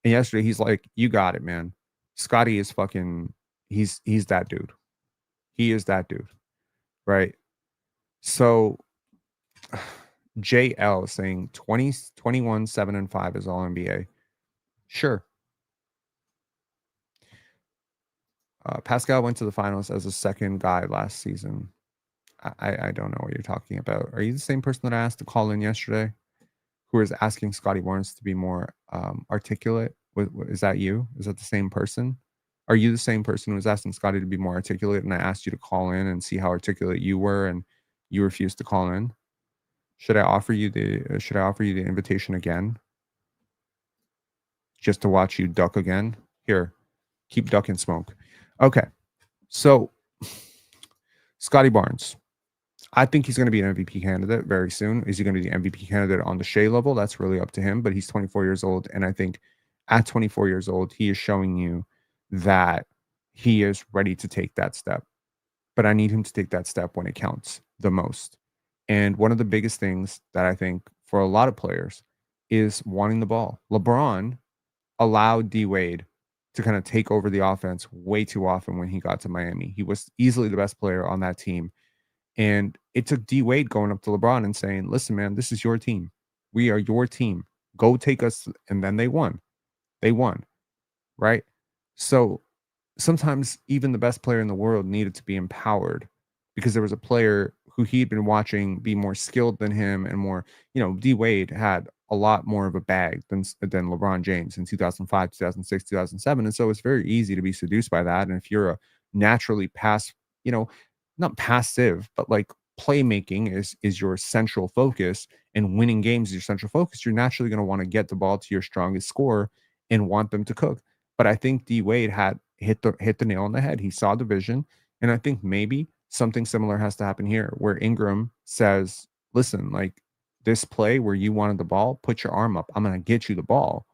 And yesterday he's like, "You got it, man. Scotty is fucking. He's that dude. He is that dude, right?" So JL saying 20, 21, 7 and 5 is all NBA. Sure. Pascal went to the finals as a second guy last season. I don't know what you're talking about. Are you the same person that I asked to call in yesterday, who is asking Scotty Barnes to be more articulate? Is that you? Is that the same person? Are you the same person who was asking Scotty to be more articulate, and I asked you to call in and see how articulate you were, and you refused to call in? Should I offer you the invitation again, just to watch you duck again? Here, keep ducking smoke. Okay, so Scotty Barnes. I think he's going to be an MVP candidate very soon. Is he going to be the MVP candidate on the Shea level? That's really up to him, but he's 24 years old. And I think at 24 years old, he is showing you that he is ready to take that step. But I need him to take that step when it counts the most. And one of the biggest things that I think for a lot of players is wanting the ball. LeBron allowed D Wade to kind of take over the offense way too often when he got to Miami. He was easily the best player on that team. And it took D Wade going up to LeBron and saying, "Listen, man, this is your team. We are your team. Go take us." And then they won. They won, right? So sometimes even the best player in the world needed to be empowered, because there was a player who he'd been watching be more skilled than him and more, D Wade had a lot more of a bag than LeBron James in 2005, 2006, 2007. And so it's very easy to be seduced by that. And if you're a naturally not passive, but like playmaking is your central focus, and winning games is your central focus, you're naturally going to want to get the ball to your strongest scorer and want them to cook. But I think D Wade had hit the nail on the head. He saw the vision, and I think maybe something similar has to happen here, where Ingram says, "Listen, like this play where you wanted the ball, put your arm up. I'm going to get you the ball."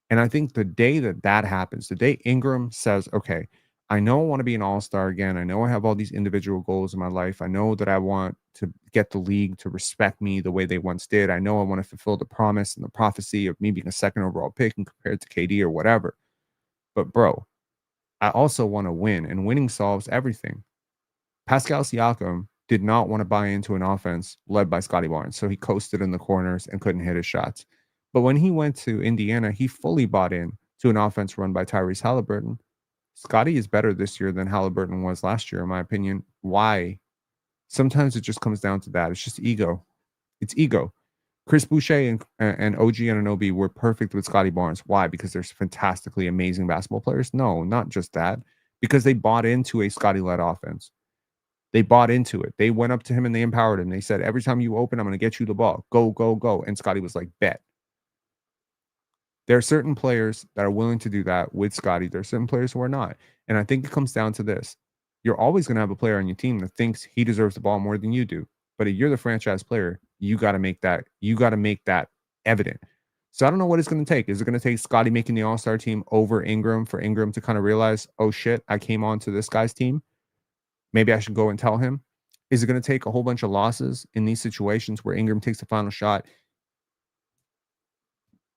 And I think the day that happens, the day Ingram says, "Okay, I know I want to be an all-star again. I know I have all these individual goals in my life. I know that I want to get the league to respect me the way they once did. I know I want to fulfill the promise and the prophecy of me being a second overall pick and compared to KD or whatever. But bro, I also want to win, and winning solves everything." Pascal Siakam did not want to buy into an offense led by Scotty Barnes, so he coasted in the corners and couldn't hit his shots. But when he went to Indiana, he fully bought in to an offense run by Tyrese Halliburton. Scotty is better this year than Halliburton was last year, in my opinion. Why? Sometimes it just comes down to that. It's just ego. It's ego. Chris Boucher and OG Anunoby were perfect with Scotty Barnes. Why? Because they're fantastically amazing basketball players? No, not just that. Because they bought into a Scotty-led offense. They bought into it. They went up to him and they empowered him. They said, "Every time you open, I'm going to get you the ball. Go, go, go." And Scotty was like, "Bet." There are certain players that are willing to do that with Scotty. There are certain players who are not. And I think it comes down to this. you're always going to have a player on your team that thinks he deserves the ball more than you do. But if you're the franchise player, you got to make that evident. So I don't know what it's going to take. Is it going to take Scotty making the All-Star team over Ingram for Ingram to kind of realize, oh shit, I came on to this guy's team? Maybe I should go and tell him. Is it going to take a whole bunch of losses in these situations where Ingram takes the final shot?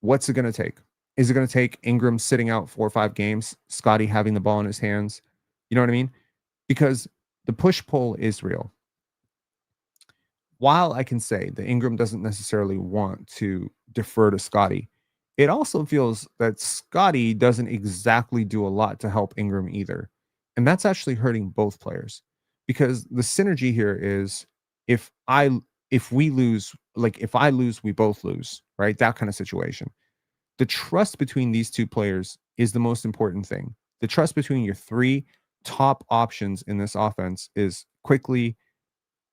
What's it going to take? Is it going to take Ingram sitting out 4 or 5 games, Scotty having the ball in his hands? You know what I mean? Because the push-pull is real. While I can say that Ingram doesn't necessarily want to defer to Scotty, it also feels that Scotty doesn't exactly do a lot to help Ingram either. And that's actually hurting both players, because the synergy here is if we lose, like if I lose, we both lose, right? That kind of situation. The trust between these two players is the most important thing. The trust between your 3 top options in this offense is Quickley,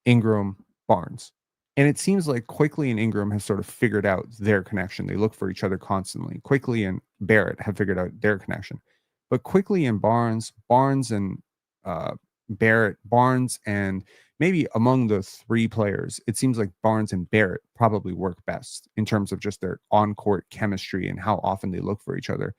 Ingram, Barnes. And it seems like Quickley and Ingram have sort of figured out their connection. They look for each other constantly. Quickley and Barrett have figured out their connection. But Quickley and Barnes and Barrett, Barnes and maybe among the 3 players, it seems like Barnes and Barrett probably work best in terms of just their on-court chemistry and how often they look for each other.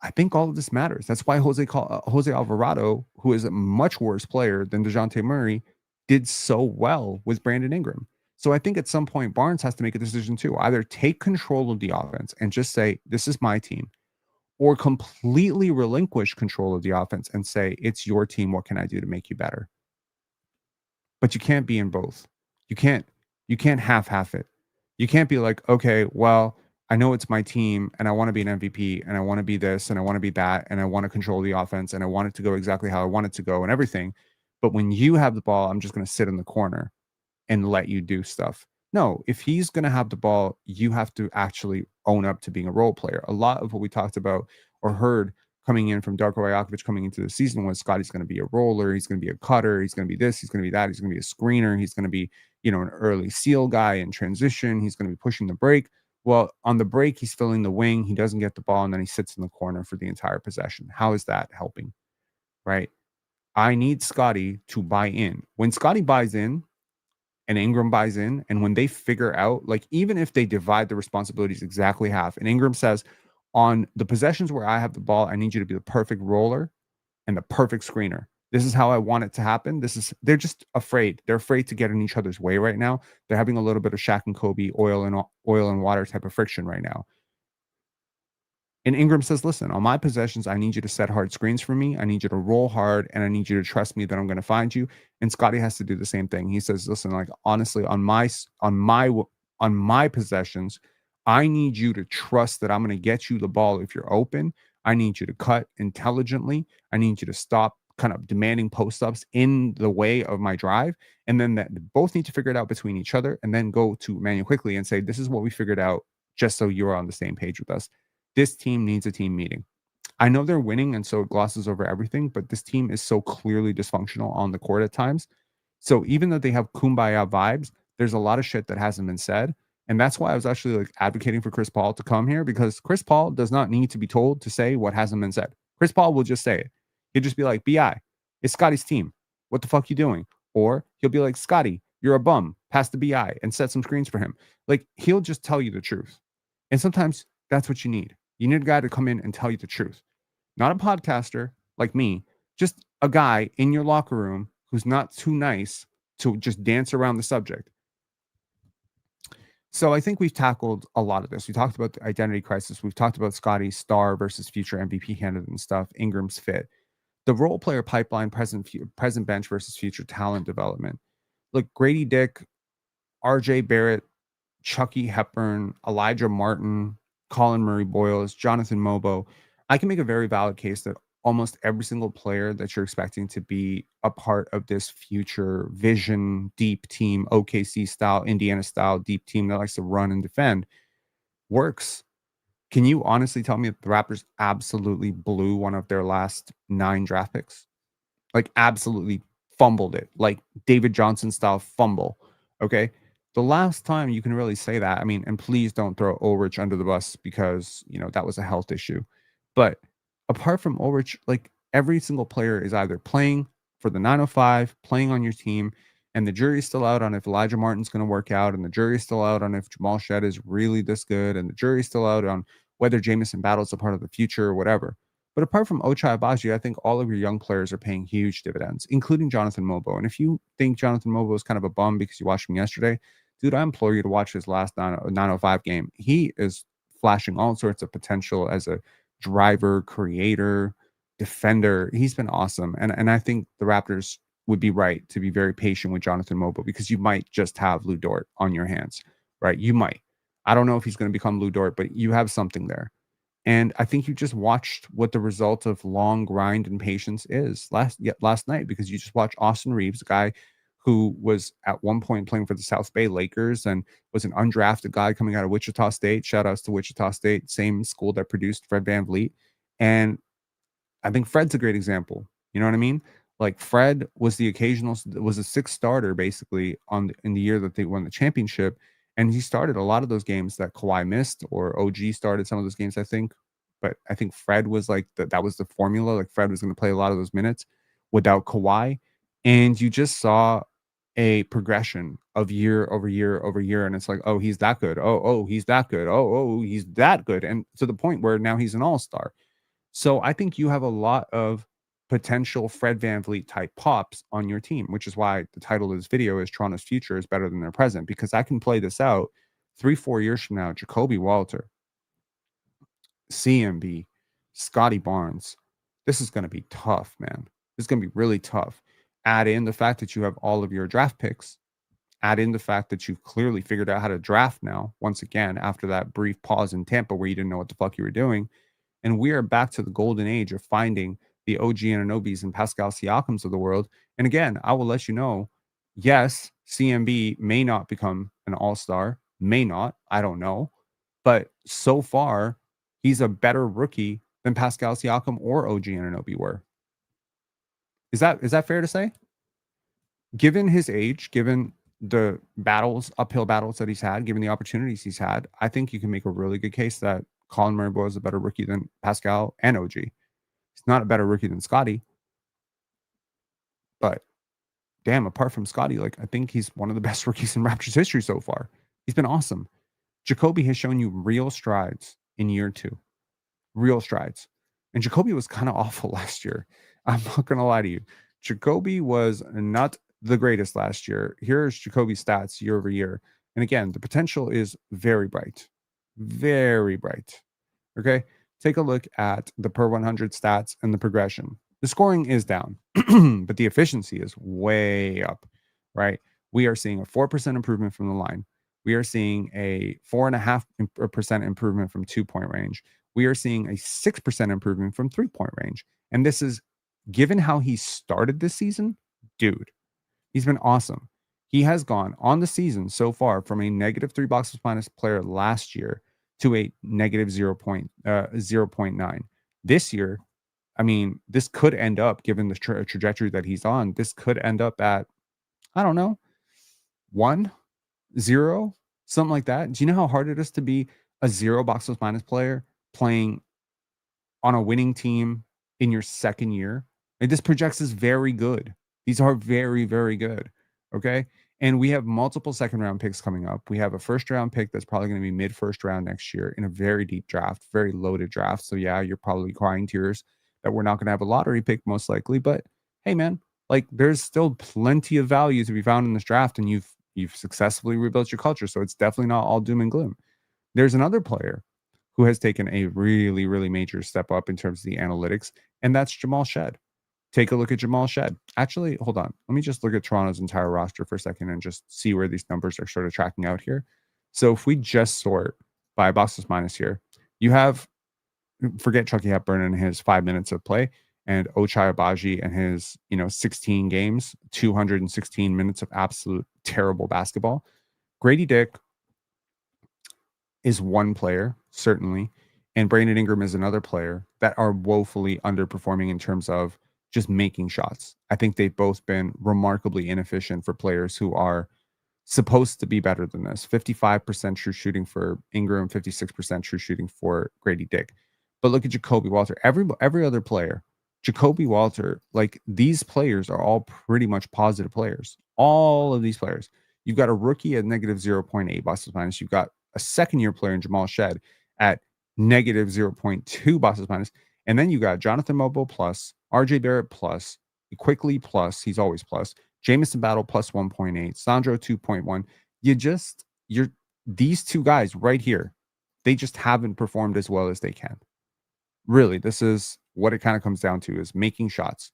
I think all of this matters. That's why Jose Alvarado, who is a much worse player than DeJounte Murray, did so well with Brandon Ingram. So I think at some point Barnes has to make a decision too. Either take control of the offense and just say, this is my team, or completely relinquish control of the offense and say, it's your team. What can I do to make you better? But you can't be in both. You can't half it. You can't be like, okay, well, I know it's my team and I want to be an MVP and I want to be this and I want to be that and I want to control the offense and I want it to go exactly how I want it to go and everything. But when you have the ball, I'm just going to sit in the corner and let you do stuff. No, if he's going to have the ball, you have to actually own up to being a role player. A lot of what we talked about or heard coming in from Darko Rajakovic coming into the season was Scotty's going to be a roller, he's going to be a cutter, he's going to be this, he's going to be that, he's going to be a screener, he's going to be, an early seal guy in transition, he's going to be pushing the break. Well, on the break, he's filling the wing, he doesn't get the ball, and then he sits in the corner for the entire possession. How is that helping? Right? I need Scotty to buy in. When Scotty buys in, and Ingram buys in, and when they figure out, like, even if they divide the responsibilities exactly half, and Ingram says, on the possessions where I have the ball, I need you to be the perfect roller and the perfect screener. This is how I want it to happen. They're just afraid. They're afraid to get in each other's way right now. They're having a little bit of Shaq and Kobe oil and water type of friction right now. And Ingram says, listen, on my possessions, I need you to set hard screens for me. I need you to roll hard, and I need you to trust me that I'm going to find you. And Scotty has to do the same thing. He says, listen, like, honestly, on my possessions, I need you to trust that I'm going to get you the ball if you're open. I need you to cut intelligently. I need you to stop kind of demanding post-ups in the way of my drive. And then that both need to figure it out between each other and then go to Immanuel quickly and say, this is what we figured out, just so you're on the same page with us. This team needs a team meeting. I know they're winning, and so it glosses over everything, but this team is so clearly dysfunctional on the court at times. So even though they have kumbaya vibes, there's a lot of shit that hasn't been said. And that's why I was actually like advocating for Chris Paul to come here, because Chris Paul does not need to be told to say what hasn't been said. Chris Paul will just say it. He'll just be like, BI, it's Scotty's team. What the fuck you doing? Or he'll be like, Scotty, you're a bum. Pass the BI and set some screens for him. Like, he'll just tell you the truth. And sometimes that's what you need. You need a guy to come in and tell you the truth. Not a podcaster like me, just a guy in your locker room who's not too nice to just dance around the subject. So I think we've tackled a lot of this. We talked about the identity crisis. We've talked about Scotty's star versus future MVP candidate and stuff, Ingram's fit, the role player pipeline, present bench versus future talent development. Look, Grady Dick, RJ Barrett, Chucky Hepburn, Elijah Martin, Colin Murray Boyles, Jonathan Mobo. I can make a very valid case that almost every single player that you're expecting to be a part of this future vision deep team, OKC style, Indiana style deep team that likes to run and defend, works. Can you honestly tell me that the Raptors absolutely blew one of their last 9 draft picks? Like, absolutely fumbled it, like David Johnson style fumble. Okay. The last time you can really say that, I mean, and please don't throw Ulrich under the bus because, that was a health issue. But apart from Ulrich, like, Every single player is either playing for the 905, playing on your team, and the jury's still out on if Elijah Martin's going to work out, and the jury's still out on if Jamal Shed is really this good, and the jury's still out on whether Jamison Battle's a part of the future or whatever. But apart from Ochai Agbaji, I think all of your young players are paying huge dividends, including Jonathan Mobo. And if you think Jonathan Mobo is kind of a bum because you watched him yesterday, dude, I implore you to watch his last 905 game. He is flashing all sorts of potential as a driver, creator, defender. He's been awesome. And I think the Raptors would be right to be very patient with Jonathan Mobo because you might just have Lou Dort on your hands, right? You might. I don't know if he's going to become Lou Dort, but you have something there. And I think you just watched what the result of long grind and patience is last night, because you just watched Austin Reeves, a guy who was at one point playing for the South Bay Lakers and was an undrafted guy coming out of Wichita State. Shout outs to Wichita State, same school that produced Fred VanVleet. And I think Fred's a great example. You know what I mean? Like Fred was a sixth starter basically in the year that they won the championship. And he started a lot of those games that Kawhi missed, or OG started some of those games, I think. But I think Fred was like that was the formula. Like Fred was going to play a lot of those minutes without Kawhi. And you just saw a progression of year over year over year. And it's like, oh, he's that good. Oh, he's that good. Oh, he's that good. And to the point where now he's an all-star. So I think you have a lot of potential Fred VanVleet type pops on your team, which is why the title of this video is Toronto's future is better than their present, because I can play this out 3-4 years from now. Jacoby Walter, CMB, Scotty Barnes. This is going to be tough, man. This is going to be really tough. Add in the fact that you have all of your draft picks. Add in the fact that you've clearly figured out how to draft now, once again, after that brief pause in Tampa where you didn't know what the fuck you were doing. And we are back to the golden age of finding the OG Anunobis and Pascal Siakams of the world. And again, I will let you know, yes, CMB may not become an all-star, may not, I don't know. But so far, he's a better rookie than Pascal Siakam or OG Anunoby were. Is that fair to say? Given his age, given the uphill battles that he's had, given the opportunities he's had, I think you can make a really good case that Colin Murray is a better rookie than Pascal and OG. He's not a better rookie than Scotty. But damn, apart from Scotty, like I think he's one of the best rookies in Raptors history so far. He's been awesome. Jacoby has shown you real strides in year 2. Real strides. And Jacoby was kind of awful last year. I'm not going to lie to you. Jacoby was not the greatest last year. Here's Jacoby's stats year over year. And again, the potential is very bright. Very bright. Okay. Take a look at the per 100 stats and the progression. The scoring is down, but the efficiency is way up, right? We are seeing a 4% improvement from the line. We are seeing a 4.5% improvement from 2-point range. We are seeing a 6% improvement from 3-point range. And this is, given how he started this season, dude, he's been awesome. He has gone on the season so far from a negative 3 box minus player last year to a negative 0.9. This year, I mean, this could end up, given the trajectory that he's on, this could end up at, I don't know, 1, 0, something like that. Do you know how hard it is to be a 0 box minus player playing on a winning team in your second year? And this projects is very good. These are very, very good. Okay. And we have multiple second round picks coming up. We have a first round pick that's probably going to be mid first round next year in a very deep draft, very loaded draft. So yeah, you're probably crying tears that we're not going to have a lottery pick most likely. But hey, man, like there's still plenty of value to be found in this draft, and you've successfully rebuilt your culture. So it's definitely not all doom and gloom. There's another player who has taken a really, really major step up in terms of the analytics, and that's Jamal Shed. Take a look at Jamal Shed. Actually, hold on. Let me just look at Toronto's entire roster for a second and just see where these numbers are sort of tracking out here. So if we just sort by boxes minus here, you have, forget Chucky Hepburn and his 5 minutes of play, and Ochai Agbaji and his 16 games, 216 minutes of absolute terrible basketball. Grady Dick is one player, certainly, and Brandon Ingram is another player that are woefully underperforming in terms of just making shots. I think they've both been remarkably inefficient for players who are supposed to be better than this. 55% true shooting for Ingram, 56% true shooting for Grady Dick. But look at Jacoby Walter. Every other player Jacoby Walter, like these players are all pretty much positive players. All of these players. You've got a rookie at negative 0.8 Boston minus. You've got a second-year player in Jamal Shed at negative 0.2 Boston minus. And then you got Jonathan Mobile plus, RJ Barrett plus, Quickley plus, he's always plus, Jamison Battle plus 1.8, Sandro 2.1. You're these two guys right here, they just haven't performed as well as they can. Really, this is what it kind of comes down to, is making shots.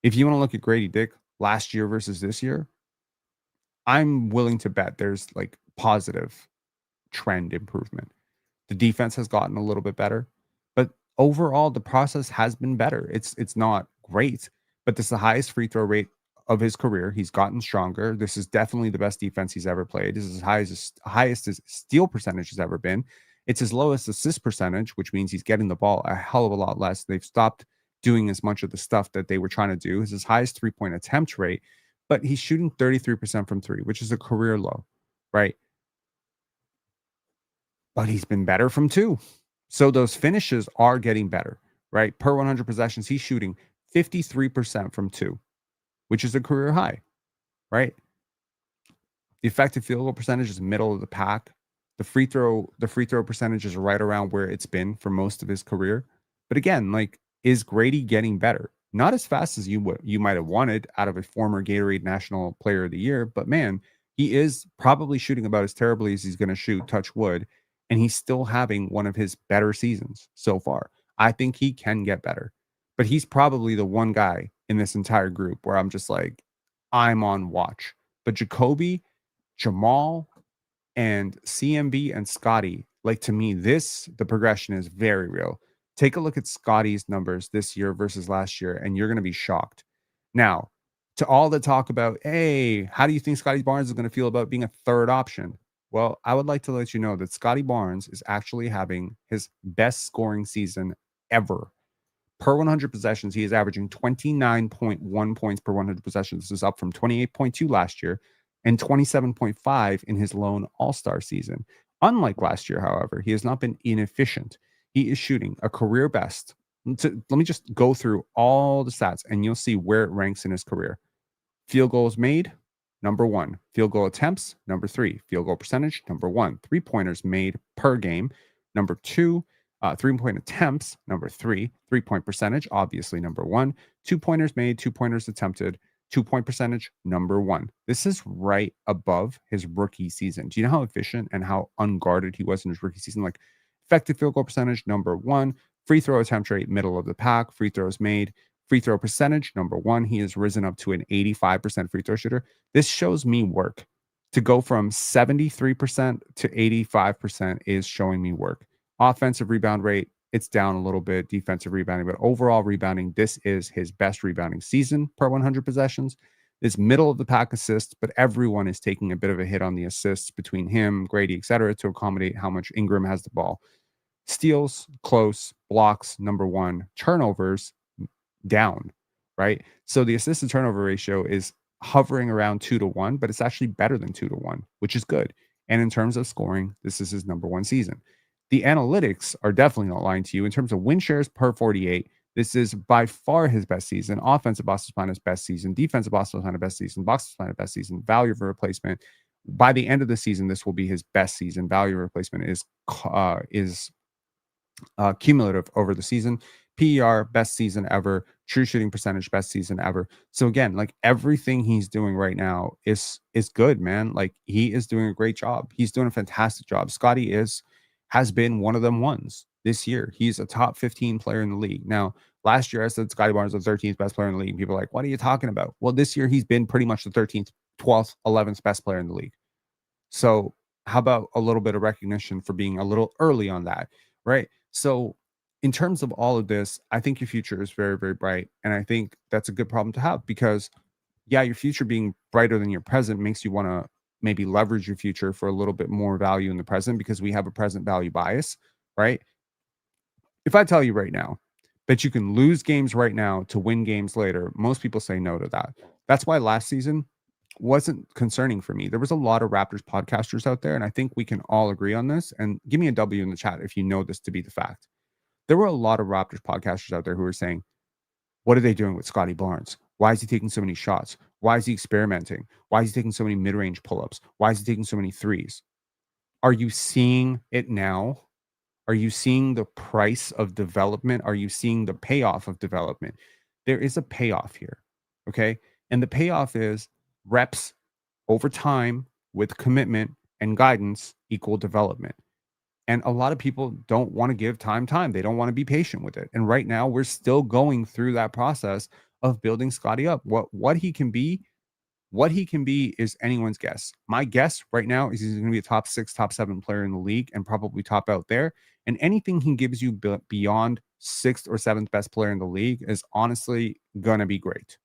If you want to look at Grady Dick last year versus this year, I'm willing to bet there's like positive trend improvement. The defense has gotten a little bit better, but overall the process has been better. It's not great, but this is the highest free throw rate of his career. He's gotten stronger. This is definitely the best defense he's ever played. This is as highest his steal percentage has ever been. It's his lowest assist percentage, which means he's getting the ball a hell of a lot less. They've stopped doing as much of the stuff that they were trying to do. It's his highest 3-point attempt rate, but he's shooting 33% from three, which is a career low, right? But he's been better from two. So those finishes are getting better, right? Per 100 possessions, he's shooting 53% from two, which is a career high, right? The effective field goal percentage is middle of the pack. The free throw percentage is right around where it's been for most of his career. But again, like, is Grady getting better? Not as fast as you might have wanted out of a former Gatorade National Player of the Year, but man, he is probably shooting about as terribly as he's going to shoot, touch wood, and he's still having one of his better seasons so far. I think he can get better, but he's probably the one guy in this entire group where I'm just like, I'm on watch. But Jacoby, Jamal, and CMB and Scotty, like, to me, the progression is very real. Take a look at Scotty's numbers this year versus last year, and you're going to be shocked. Now, to all the talk about, hey, how do you think Scotty Barnes is going to feel about being a third option? Well, I would like to let you know that Scotty Barnes is actually having his best scoring season ever. Per 100 possessions, he is averaging 29.1 points per 100 possessions. This is up from 28.2 last year and 27.5 in his lone All-Star season. Unlike last year, however, he has not been inefficient. He is shooting a career best. Let me just go through all the stats and you'll see where it ranks in his career. Field goals made, number 1. Field goal attempts, number 3. Field goal percentage, number 1. 3-pointers made per game, number 2. 3-point attempts, number 3. 3-point percentage, obviously number 1. 2-pointers made, 2-pointers attempted, 2-point percentage, number 1. This is right above his rookie season. Do you know how efficient and how unguarded he was in his rookie season? Like, effective field goal percentage, number 1. Free throw attempt rate, middle of the pack. Free throws made, free throw percentage, number 1. He has risen up to an 85% free throw shooter. This shows me work. To go from 73% to 85% is showing me work. Offensive rebound rate, it's down a little bit. Defensive rebounding, but overall rebounding, this is his best rebounding season per 100 possessions. It's middle of the pack assists, but everyone is taking a bit of a hit on the assists between him, Grady, etc., to accommodate how much Ingram has the ball. Steals, close. Blocks, number 1. Turnovers, down, right? So the assist to turnover ratio is hovering around 2-1, but it's actually better than 2-1, which is good. And in terms of scoring, this is his number 1 season. The analytics are definitely not lying to you. In terms of win shares per 48, this is by far his best season. Offensive Boston Finest best season. Defensive Boston Finest best season. Boston Finest best season. Value of replacement. By the end of the season, this will be his best season. Value of replacement is cumulative over the season. PER, best season ever. True shooting percentage, best season ever. So again, like, everything he's doing right now is good, man. Like, he is doing a great job. He's doing a fantastic job. Scotty has been one of them ones this year. He's a top 15 player in the league. Now, last year I said Scotty Barnes was the 13th best player in the league. People are like, what are you talking about? Well, this year he's been pretty much the 13th, 12th, 11th best player in the league. So how about a little bit of recognition for being a little early on that, right? So in terms of all of this, I think your future is very, very bright. And I think that's a good problem to have because, yeah, your future being brighter than your present makes you want to maybe leverage your future for a little bit more value in the present because we have a present value bias, right? If I tell you right now that you can lose games right now to win games later, most people say no to that. That's why last season wasn't concerning for me. There was a lot of Raptors podcasters out there, and I think we can all agree on this. And give me a W in the chat if you know this to be the fact. There were a lot of Raptors podcasters out there who were saying, What are they doing with Scotty Barnes? Why is he taking so many shots? Why is he experimenting? Why is he taking so many mid-range pull-ups? Why is he taking so many threes? Are you seeing it now? Are you seeing the price of development? Are you seeing the payoff of development? There is a payoff here. Okay. And the payoff is reps over time with commitment and guidance equal development. And a lot of people don't want to give time. They don't want to be patient with it. And right now, we're still going through that process of building Scotty up. What he can be is anyone's guess. My guess right now is he's going to be a top 6, top 7 player in the league and probably top out there. And anything he gives you beyond 6th or 7th best player in the league is honestly going to be great.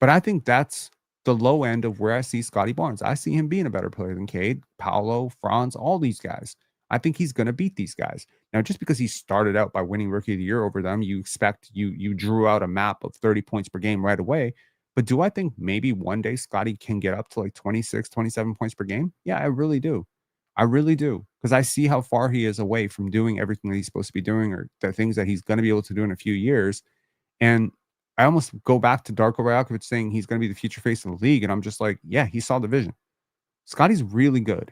But I think that's the low end of where I see Scotty Barnes. I see him being a better player than Cade, Paolo, Franz, all these guys. I think he's going to beat these guys. Now, just because he started out by winning Rookie of the Year over them, you expect you drew out a map of 30 points per game right away. But do I think maybe one day Scotty can get up to like 26, 27 points per game? Yeah, I really do. I really do. Because I see how far he is away from doing everything that he's supposed to be doing or the things that he's going to be able to do in a few years. And I almost go back to Darko Rajakovic saying he's going to be the future face of the league. And I'm just like, yeah, he saw the vision. Scotty's really good.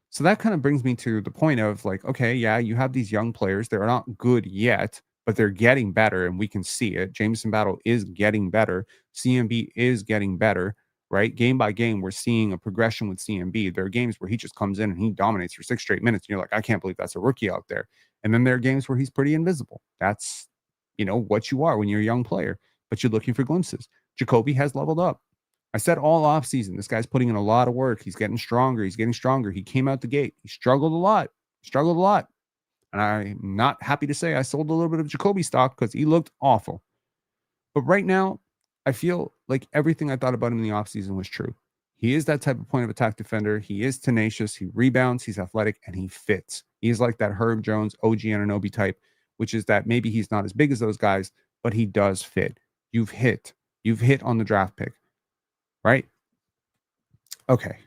So that kind of brings me to the point of like, okay, yeah, you have these young players. They're not good yet, but they're getting better and we can see it. Jameson Battle is getting better. CMB is getting better, right? Game by game, we're seeing a progression with CMB. There are games where he just comes in and he dominates for 6 straight minutes. And you're like, I can't believe that's a rookie out there. And then there are games where he's pretty invisible. That's, what you are when you're a young player, but you're looking for glimpses. Jacoby has leveled up. I said all off season, this guy's putting in a lot of work. He's getting stronger. He came out the gate. He struggled a lot. And I'm not happy to say I sold a little bit of Jacoby stock because he looked awful. But right now, I feel like everything I thought about him in the offseason was true. He is that type of point of attack defender. He is tenacious. He rebounds. He's athletic, and he fits. He's like that Herb Jones, OG Anunoby type, which is that maybe he's not as big as those guys, but he does fit. You've hit on the draft pick, right? Okay.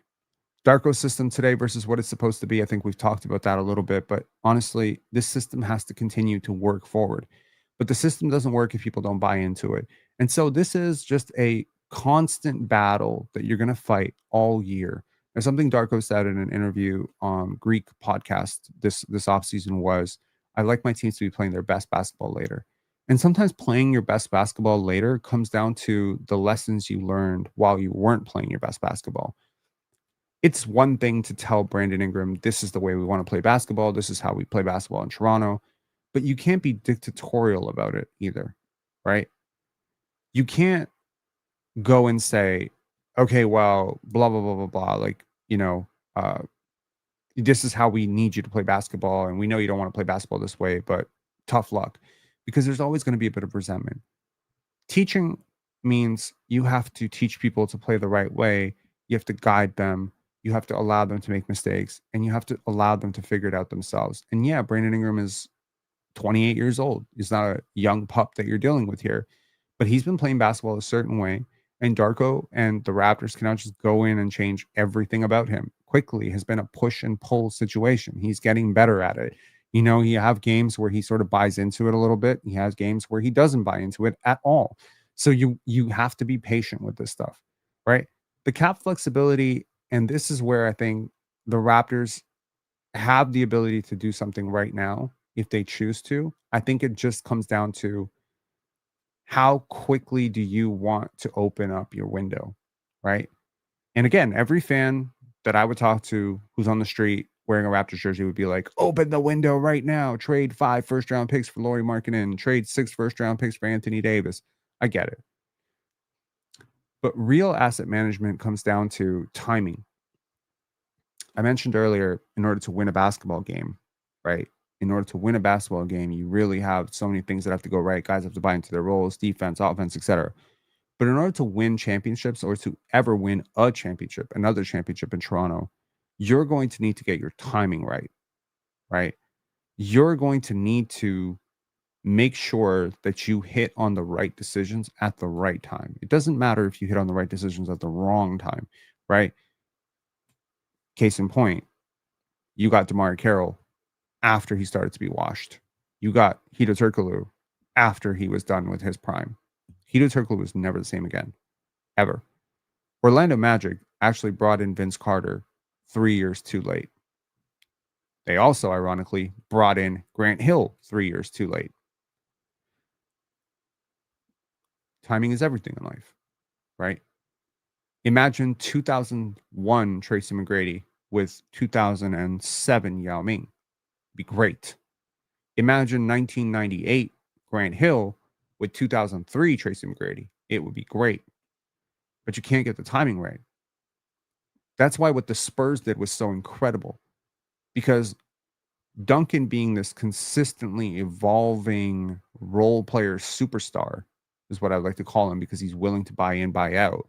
Darko's system today versus what it's supposed to be. I think we've talked about that a little bit, but honestly, this system has to continue to work forward. But the system doesn't work if people don't buy into it. And so this is just a constant battle that you're going to fight all year. There's something Darko said in an interview on Greek podcast this offseason was, I like my teams to be playing their best basketball later. And sometimes playing your best basketball later comes down to the lessons you learned while you weren't playing your best basketball. It's one thing to tell Brandon Ingram, this is the way we want to play basketball. This is how we play basketball in Toronto. But you can't be dictatorial about it either, right? You can't go and say, okay, well, blah, blah, blah, blah, blah. Like, this is how we need you to play basketball. And we know you don't want to play basketball this way, but tough luck. Because there's always going to be a bit of resentment. Teaching means you have to teach people to play the right way. You have to guide them. You have to allow them to make mistakes, and you have to allow them to figure it out themselves. And yeah, Brandon Ingram is 28 years old. He's not a young pup that you're dealing with here, but he's been playing basketball a certain way. And Darko and the Raptors cannot just go in and change everything about him. Quickley has been a push and pull situation. He's getting better at it. You have games where he sort of buys into it a little bit. He has games where he doesn't buy into it at all. So you have to be patient with this stuff, right? The cap flexibility, and this is where I think the Raptors have the ability to do something right now if they choose to. I think it just comes down to how quickly do you want to open up your window, right? And again, every fan that I would talk to who's on the street wearing a Raptors jersey would be like, open the window right now. Trade 5 first-round picks for Lauri Markkanen. Trade 6 first-round picks for Anthony Davis. I get it. But real asset management comes down to timing. I mentioned earlier, in order to win a basketball game, right? In order to win a basketball game, you really have so many things that have to go right. Guys have to buy into their roles, defense, offense, etc. But in order to win championships or to ever win a championship, another championship in Toronto, you're going to need to get your timing right, right? You're going to need to make sure that you hit on the right decisions at the right time. It doesn't matter if you hit on the right decisions at the wrong time, right? Case in point, you got DeMar Carroll after he started to be washed. You got Hito Turkoglu after he was done with his prime. Hedo Turkoglu was never the same again, ever. Orlando Magic actually brought in Vince Carter 3 years too late. They also, ironically, brought in Grant Hill 3 years too late. Timing is everything in life, right? Imagine 2001 Tracy McGrady with 2007 Yao Ming. Be great. Imagine 1998 Grant Hill with 2003 Tracy McGrady. It would be great. But you can't get the timing right. That's why what the Spurs did was so incredible, because Duncan, being this consistently evolving role player superstar, is what I like to call him, because he's willing to buy in, buy out.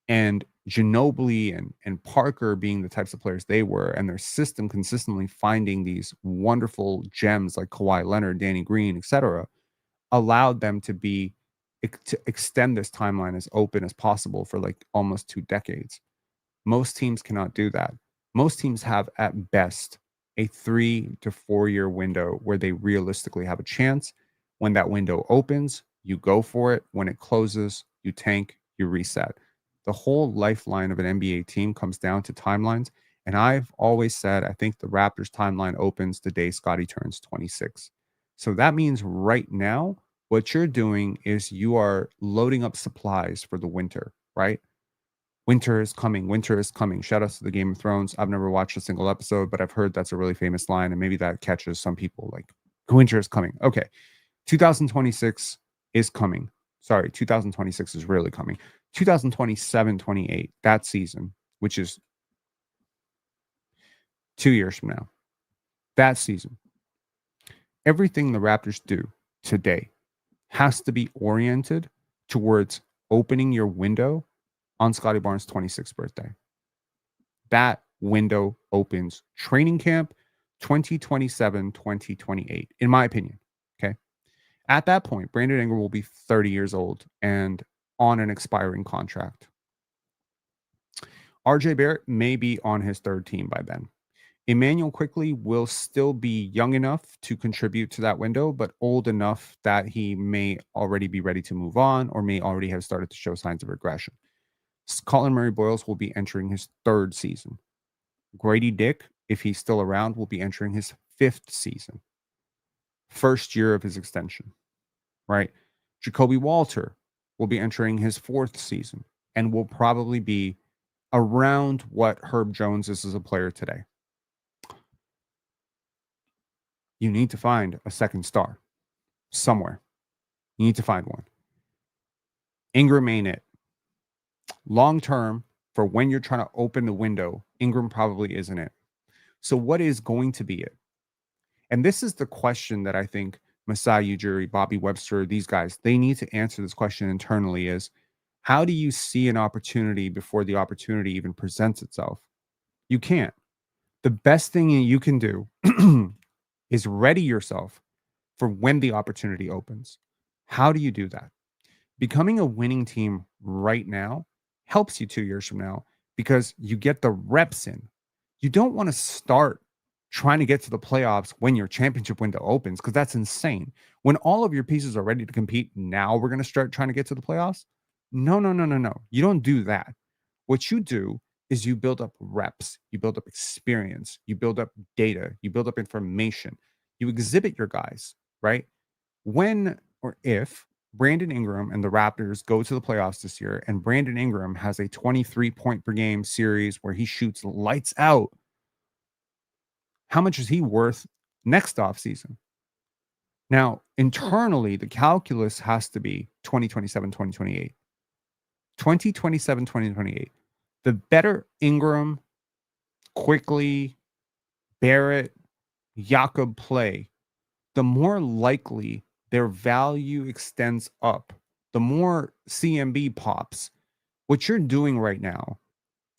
And Ginobili and Parker being the types of players they were, and their system consistently finding these wonderful gems like Kawhi Leonard, Danny Green, etc., allowed them to extend this timeline as open as possible for like almost 2 decades. Most teams cannot do that. Most teams have at best a 3 to 4 year window where they realistically have a chance. When that window opens, you go for it. When it closes, you tank, you reset. The whole lifeline of an NBA team comes down to timelines. And I've always said, I think the Raptors timeline opens the day Scottie turns 26. So that means right now, what you're doing is you are loading up supplies for the winter, right? Winter is coming. Winter is coming. Shout out to the Game of Thrones. I've never watched a single episode, but I've heard that's a really famous line, and maybe that catches some people. Like, winter is coming. Okay. 2026 is coming. Sorry, 2026 is really coming. 2027, 28, that season, which is 2 years from now, that season, everything the Raptors do today has to be oriented towards opening your window on Scottie Barnes' 26th birthday. That window opens training camp 2027, 2028, in my opinion. Okay. At that point, Brandon Ingram will be 30 years old and on an expiring contract. RJ Barrett may be on his third team by then. Immanuel Quickley will still be young enough to contribute to that window, but old enough that he may already be ready to move on or may already have started to show signs of regression. Colin Murray-Boyles will be entering his third season. Grady Dick, if he's still around, will be entering his 5th season. First year of his extension, right? Jacoby Walter will be entering his 4th season and will probably be around what Herb Jones is as a player today. You need to find a second star somewhere. You need to find one. Ingram ain't it. Long term, for when you're trying to open the window, Ingram probably isn't it. So what is going to be it? And this is the question that I think Masai Ujiri, Bobby Webster, these guys, they need to answer this question internally is, how do you see an opportunity before the opportunity even presents itself? You can't. The best thing you can do is ready yourself for when the opportunity opens. How do you do that? Becoming a winning team right now helps you 2 years from now because you get the reps in. You don't want to start trying to get to the playoffs when your championship window opens, because that's insane. When all of your pieces are ready to compete, now we're going to start trying to get to the playoffs. No. You don't do that. What you do is you build up reps, you build up experience, you build up data, you build up information, you exhibit your guys, right? When or if Brandon Ingram and the Raptors go to the playoffs this year, and Brandon Ingram has a 23 point per game series where he shoots lights out, how much is he worth next offseason? Now, internally, the calculus has to be 2027, 2028. 2027, 2028. The better Ingram, Quickley, Barrett, Jakob play, the more likely their value extends up, the more CMB pops. What you're doing right now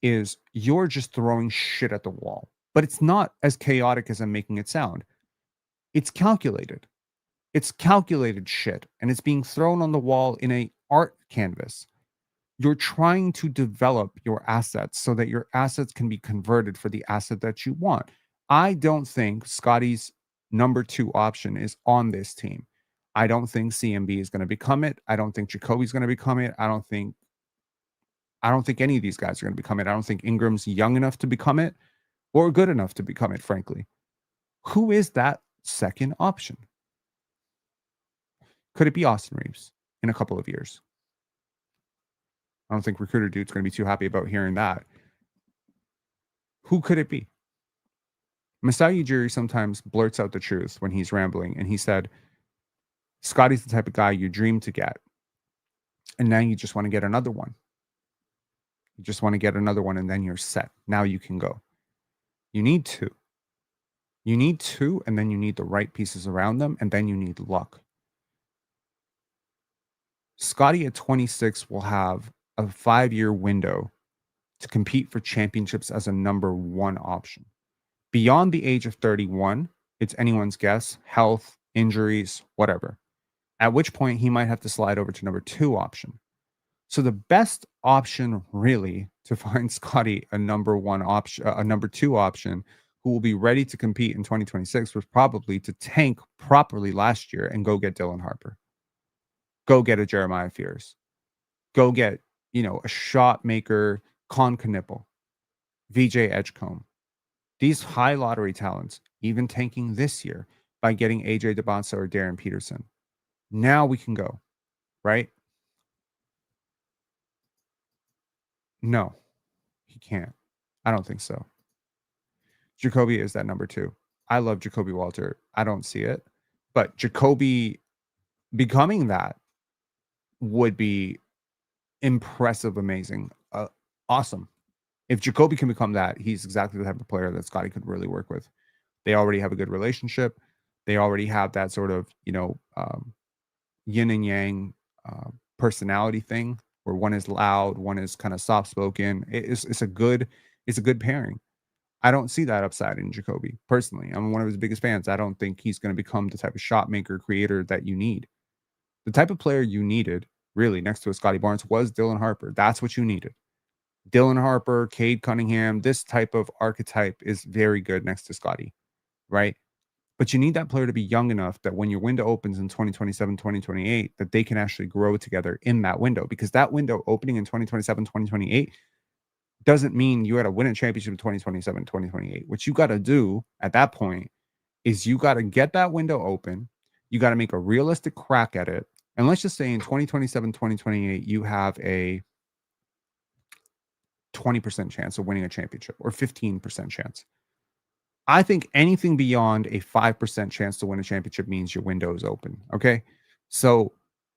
is you're just throwing shit at the wall, but it's not as chaotic as I'm making it sound. It's calculated. It's calculated shit, and it's being thrown on the wall in a art canvas. You're trying to develop your assets so that your assets can be converted for the asset that you want. I don't think Scottie's number 2 option is on this team. I don't think CMB is going to become it. I don't think Jacoby's going to become it. I don't think any of these guys are going to become it. I don't think Ingram's young enough to become it or good enough to become it, frankly. Who is that second option? Could it be Austin Reeves in a couple of years? I don't think Recruiter Dude's going to be too happy about hearing that. Who could it be? Masai Ujiri sometimes blurts out the truth when he's rambling, and he said, Scotty's the type of guy you dream to get, and now you just want to get another one. You just want to get another one, and then you're set. Now you can go. You need two. You need two, and then you need the right pieces around them, and then you need luck. Scotty at 26 will have a 5-year window to compete for championships as a number one option. Beyond the age of 31, it's anyone's guess, health, injuries, whatever. At which point he might have to slide over to number two option. So the best option really to find Scotty a number one option, a number two option who will be ready to compete in 2026 was probably to tank properly last year and go get Dylan Harper. Go get a Jeremiah Fears. Go get, a shot maker, Con Knipple, VJ Edgecombe. These high lottery talents, even tanking this year by getting AJ DeBonsa or Darren Peterson. Now we can go, right? No, he can't. I don't think so. Jacoby is that number two. I love Jacoby Walter. I don't see it. But Jacoby becoming that would be impressive, amazing, awesome. If Jacoby can become that, he's exactly the type of player that Scotty could really work with. They already have a good relationship. They already have that sort of, yin and yang personality thing where one is loud, one is kind of soft spoken. It's a good pairing. I don't see that upside in Jacoby personally. I'm one of his biggest fans. I don't think he's going to become the type of shot maker creator that you need. The type of player you needed really next to a Scotty Barnes was Dylan Harper. That's what you needed. Dylan Harper, Cade Cunningham, this type of archetype is very good next to Scotty, right? But you need that player to be young enough that when your window opens in 2027, 2028, that they can actually grow together in that window, because that window opening in 2027, 2028 doesn't mean you got to win a championship in 2027, 2028. What you got to do at that point is you got to get that window open. You got to make a realistic crack at it. And let's just say in 2027, 2028, you have a 20% chance of winning a championship or 15% chance. I think anything beyond a 5% chance to win a championship means your window is open. Okay. So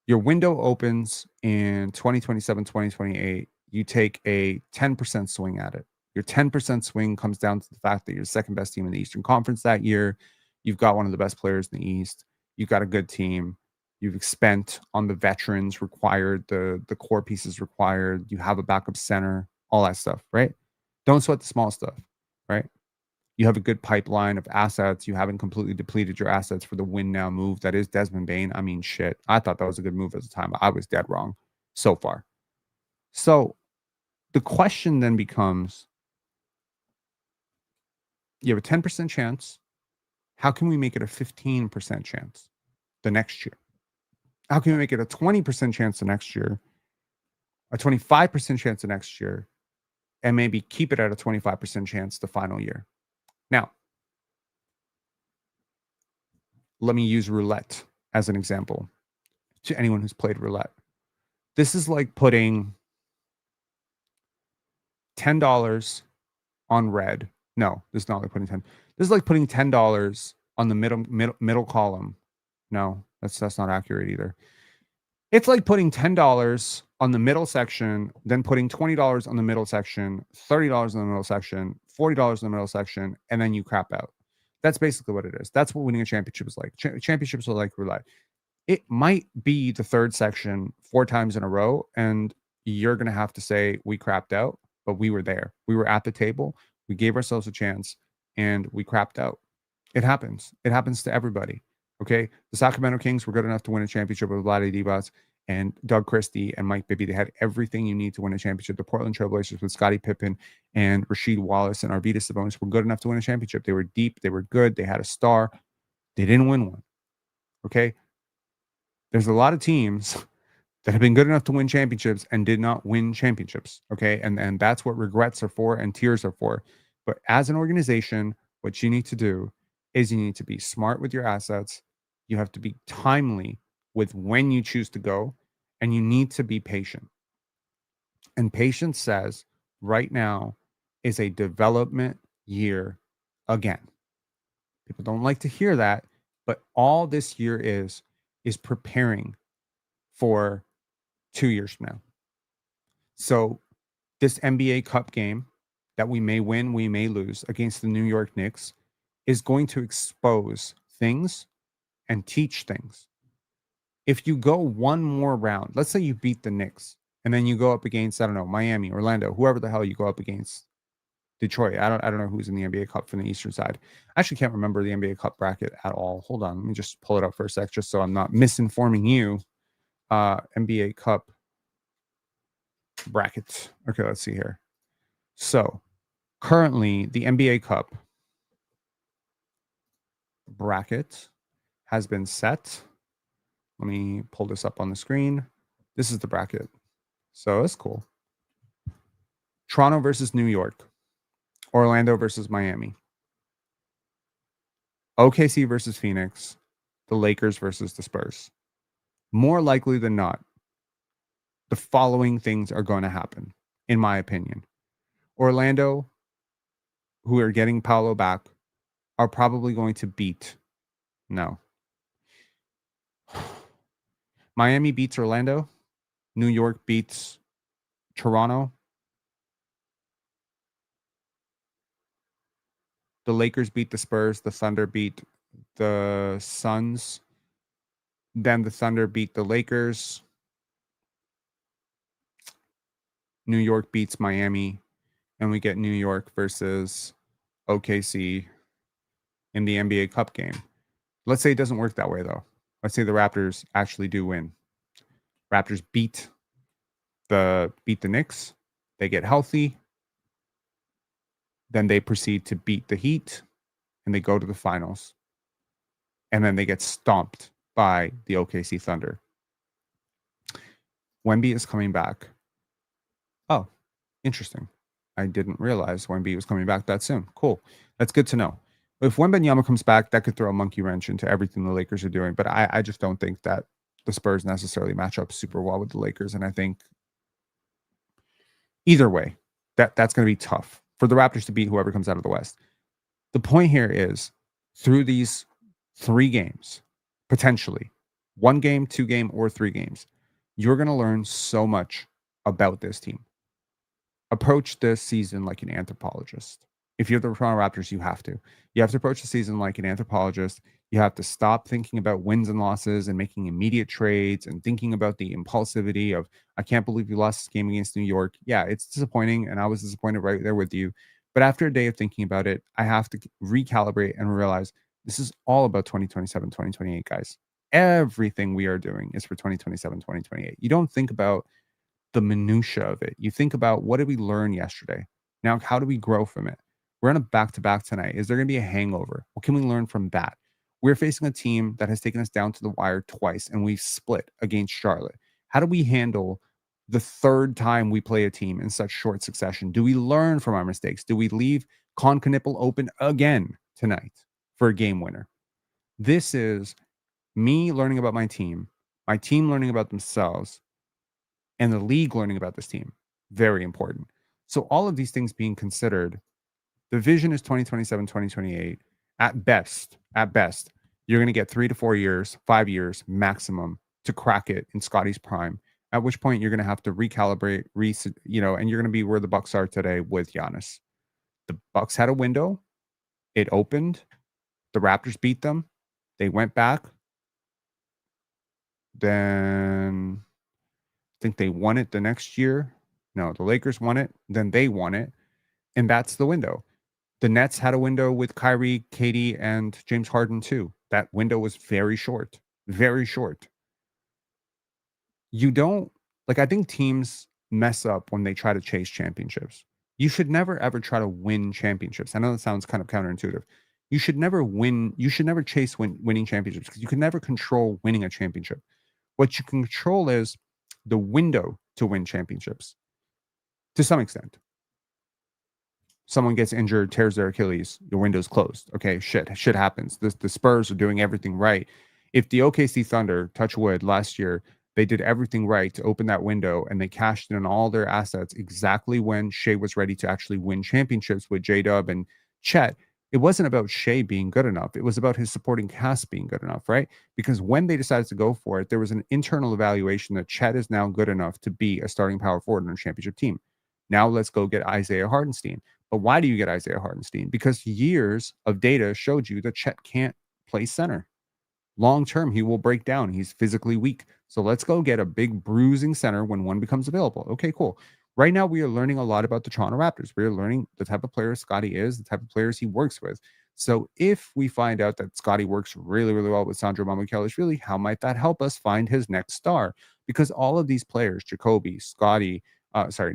your window opens in 2027, 2028. You take a 10% swing at it. Your 10% swing comes down to the fact that you're the second best team in the Eastern Conference that year. You've got one of the best players in the East. You've got a good team. You've spent on the veterans required, the core pieces required. You have a backup center, all that stuff, right? Don't sweat the small stuff, right? You have a good pipeline of assets. You haven't completely depleted your assets for the win now move that is Desmond Bane. I mean, shit. I thought that was a good move at the time. I was dead wrong so far. So the question then becomes, you have a 10% chance. How can we make it a 15% chance the next year? How can we make it a 20% chance the next year, a 25% chance the next year, and maybe keep it at a 25% chance the final year? Now, let me use roulette as an example to anyone who's played roulette. This is like putting $10 on red. No, this is not like putting 10. This is like putting $10 on the middle column. No, that's not accurate either. It's like putting $10 on the middle section, then putting $20 on the middle section, $30 on the middle section, $40 in the middle section, and then you crap out. That's basically what it is. That's what winning a championship is like. Championships are like roulette. It might be the third section 4 times in a row, and you're going to have to say we crapped out, but we were there. We were at the table. We gave ourselves a chance, and we crapped out. It happens. It happens to everybody. Okay, the Sacramento Kings were good enough to win a championship with Vlade Divac and Doug Christie and Mike Bibby. They had everything you need to win a championship. The Portland Trailblazers with Scottie Pippen and Rasheed Wallace and Arvydas Sabonis were good enough to win a championship. They were deep. They were good. They had a star. They didn't win one. Okay, There's a lot of teams that have been good enough to win championships and did not win championships. Okay. And that's what regrets are for and tears are for. But as an organization, what you need to do is you need to be smart with your assets. You have to be timely with when you choose to go, and you need to be patient. And patience says right now is a development year again. People don't like to hear that, but all this year is preparing for 2 years from now. So this NBA Cup game that we may win, we may lose against the New York Knicks is going to expose things and teach things. If you go one more round, let's say you beat the Knicks and then you go up against, I don't know, Miami, Orlando, whoever the hell you go up against, Detroit. I don't know who's in the NBA Cup from the Eastern side. I actually can't remember the NBA Cup bracket at all. Hold on, let me just pull it up for a sec, just so I'm not misinforming you. NBA Cup brackets. Okay, let's see here. So currently, the NBA Cup bracket has been set. Let me pull this up on the screen. This is the bracket. So that's cool. Toronto versus New York. Orlando versus Miami. OKC versus Phoenix. The Lakers versus the Spurs. More likely than not, the following things are going to happen, in my opinion. Orlando, who are getting Paolo back, are probably going to beat. No. Miami beats Orlando. New York beats Toronto. The Lakers beat the Spurs. The Thunder beat the Suns. Then the Thunder beat the Lakers. New York beats Miami. And we get New York versus OKC in the NBA Cup game. Let's say it doesn't work that way, though. Let's say the Raptors actually do win. Raptors beat the Knicks. They get healthy. Then they proceed to beat the Heat, and they go to the finals. And then they get stomped by the OKC Thunder. Wemby is coming back. Oh, interesting. I didn't realize Wemby was coming back that soon. Cool. That's good to know. If Wembanyama comes back, that could throw a monkey wrench into everything the Lakers are doing. But I just don't think that the Spurs necessarily match up super well with the Lakers. And I think either way, that's going to be tough for the Raptors to beat whoever comes out of the West. The point here is through these 3 games, potentially 1 game, 2 game, or 3 games, you're going to learn so much about this team. Approach this season like an anthropologist. If you're the Toronto Raptors, you have to. You have to approach the season like an anthropologist. You have to stop thinking about wins and losses and making immediate trades and thinking about the impulsivity of, I can't believe you lost this game against New York. Yeah, it's disappointing, and I was disappointed right there with you. But after a day of thinking about it, I have to recalibrate and realize this is all about 2027, 2028, guys. Everything we are doing is for 2027, 2028. You don't think about the minutia of it. You think about, what did we learn yesterday? Now, how do we grow from it? We're on a back-to-back tonight. Is there going to be a hangover? What can we learn from that? We're facing a team that has taken us down to the wire twice, and we've split against Charlotte. How do we handle the 3rd time we play a team in such short succession? Do we learn from our mistakes? Do we leave Con Knipple open again tonight for a game winner? This is me learning about my team learning about themselves, and the league learning about this team. Very important. So all of these things being considered, the vision is 2027, 2028. At best, you're going to get 3 to 4 years, 5 years maximum to crack it in Scotty's prime. At which point you're going to have to recalibrate, and you're going to be where the Bucks are today with Giannis. The Bucks had a window. It opened. The Raptors beat them. They went back. Then I think they won it the next year. No, the Lakers won it. Then they won it. And that's the window. The Nets had a window with Kyrie, KD, and James Harden too. That window was very short. Very short. You don't, I think teams mess up when they try to chase championships. You should never, ever try to win championships. I know that sounds kind of counterintuitive. You should never chase winning championships, because you can never control winning a championship. What you can control is the window to win championships to some extent. Someone gets injured, tears their Achilles, your window's closed. Okay, shit happens. The Spurs are doing everything right. If the OKC Thunder, touch wood, last year, they did everything right to open that window and they cashed in on all their assets exactly when Shea was ready to actually win championships with J-Dub and Chet. It wasn't about Shea being good enough. It was about his supporting cast being good enough, right? Because when they decided to go for it, there was an internal evaluation that Chet is now good enough to be a starting power forward on a championship team. Now let's go get Isaiah Hartenstein. But why do you get Isaiah Hartenstein? Because years of data showed you that Chet can't play center. Long term, he will break down. He's physically weak. So let's go get a big bruising center when one becomes available. Okay, cool. Right now, we are learning a lot about the Toronto Raptors. We are learning the type of player Scotty is, the type of players he works with. So if we find out that Scotty works really, really well with Sandro Mamukelashvili, how might that help us find his next star? Because all of these players, Jacoby, Scotty,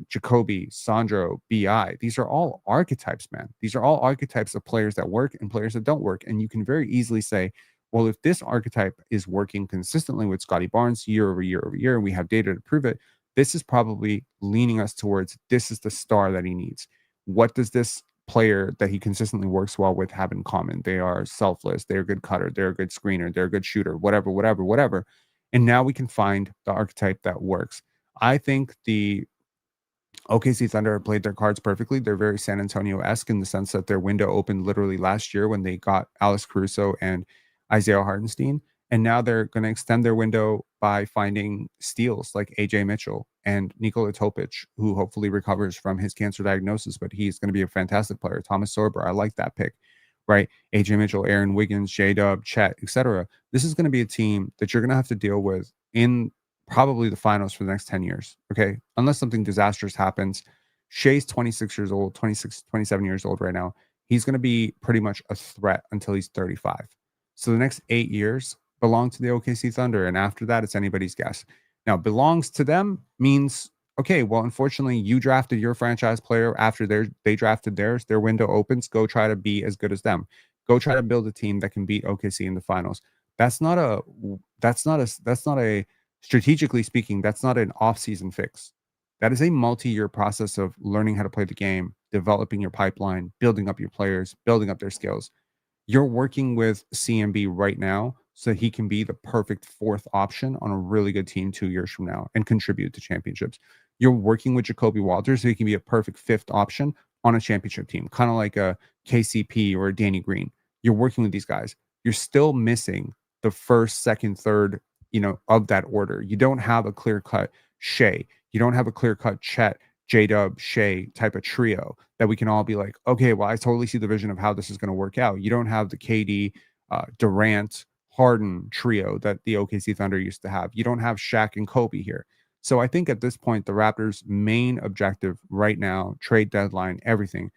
Jacoby, Sandro, BI, these are all archetypes, man. These are all archetypes of players that work and players that don't work. And you can very easily say, well, if this archetype is working consistently with Scotty Barnes year over year over year, and we have data to prove it, this is probably leaning us towards this is the star that he needs. What does this player that he consistently works well with have in common? They are selfless, they're a good cutter, they're a good screener, they're a good shooter, whatever. And now we can find the archetype that works. I think the OKC Thunder have played their cards perfectly. They're very San Antonio-esque in the sense that their window opened literally last year when they got Alex Caruso and Isaiah Hartenstein. And now they're going to extend their window by finding steals like AJ Mitchell and Nikola Topic, who hopefully recovers from his cancer diagnosis, but he's going to be a fantastic player. Thomas Sorber, I like that pick, right? AJ Mitchell, Aaron Wiggins, J-Dub, Chet, etc. This is going to be a team that you're going to have to deal with in probably the finals for the next 10 years, okay? Unless something disastrous happens. Shea's 26 years old, 26, 27 years old right now. He's going to be pretty much a threat until he's 35. So the next 8 years belong to the OKC Thunder, and after that, it's anybody's guess. Now, belongs to them means, okay, well, unfortunately, you drafted your franchise player after they drafted theirs. Their window opens. Go try to be as good as them. Go try to build a team that can beat OKC in the finals. That's not a strategically speaking, that's not an off-season fix. That is a multi-year process of learning how to play the game, developing your pipeline, building up your players, building up their skills. You're working with CMB right now so that he can be the perfect fourth option on a really good team 2 years from now and contribute to championships. You're working with Jacoby Walters so he can be a perfect fifth option on a championship team, kind of like a KCP or a Danny Green. You're working with these guys. You're still missing the first, second, third, of that order. You don't have a clear-cut Shea. You don't have a clear-cut Chet, J-Dub, Shea type of trio that we can all be like, okay, well, I totally see the vision of how this is going to work out. You don't have the KD, Durant, Harden trio that the OKC Thunder used to have. You don't have Shaq and Kobe here. So I think at this point, the Raptors' main objective right now, trade deadline, everything,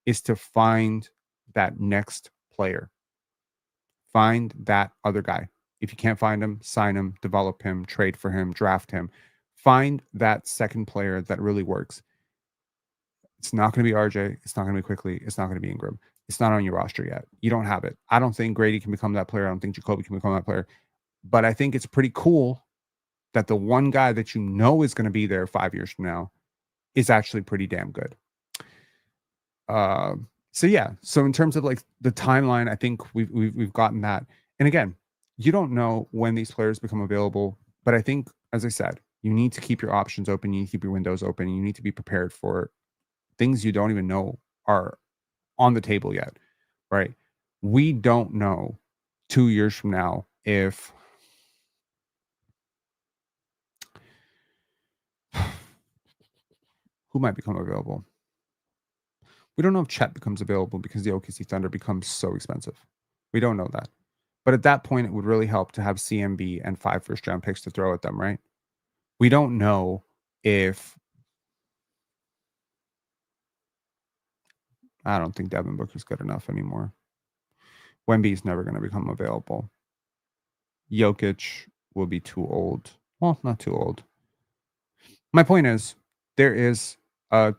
is to find that next player. Find that other guy. If you can't find him, sign him, develop him, trade for him, draft him. Find that second player that really works. It's not going to be RJ. It's not going to be Quickley. It's not going to be Ingram. It's not on your roster yet. You don't have it. I don't think Grady can become that player. I don't think Jacoby can become that player. But I think it's pretty cool that the one guy that you know is going to be there 5 years from now is actually pretty damn good. So yeah. So in terms of like the timeline, I think we've gotten that. And again, you don't know when these players become available, but I think, as I said, you need to keep your options open. You need to keep your windows open. You need to be prepared for things you don't even know are on the table yet, right? We don't know 2 years from now if who might become available. We don't know if Chet becomes available because the OKC Thunder becomes so expensive. We don't know that. But at that point, it would really help to have CMB and 5 first-round picks to throw at them, right? We don't know if... I don't think Devin Booker's good enough anymore. Wemby's never going to become available. Jokic will be too old. Well, not too old. My point is, there is a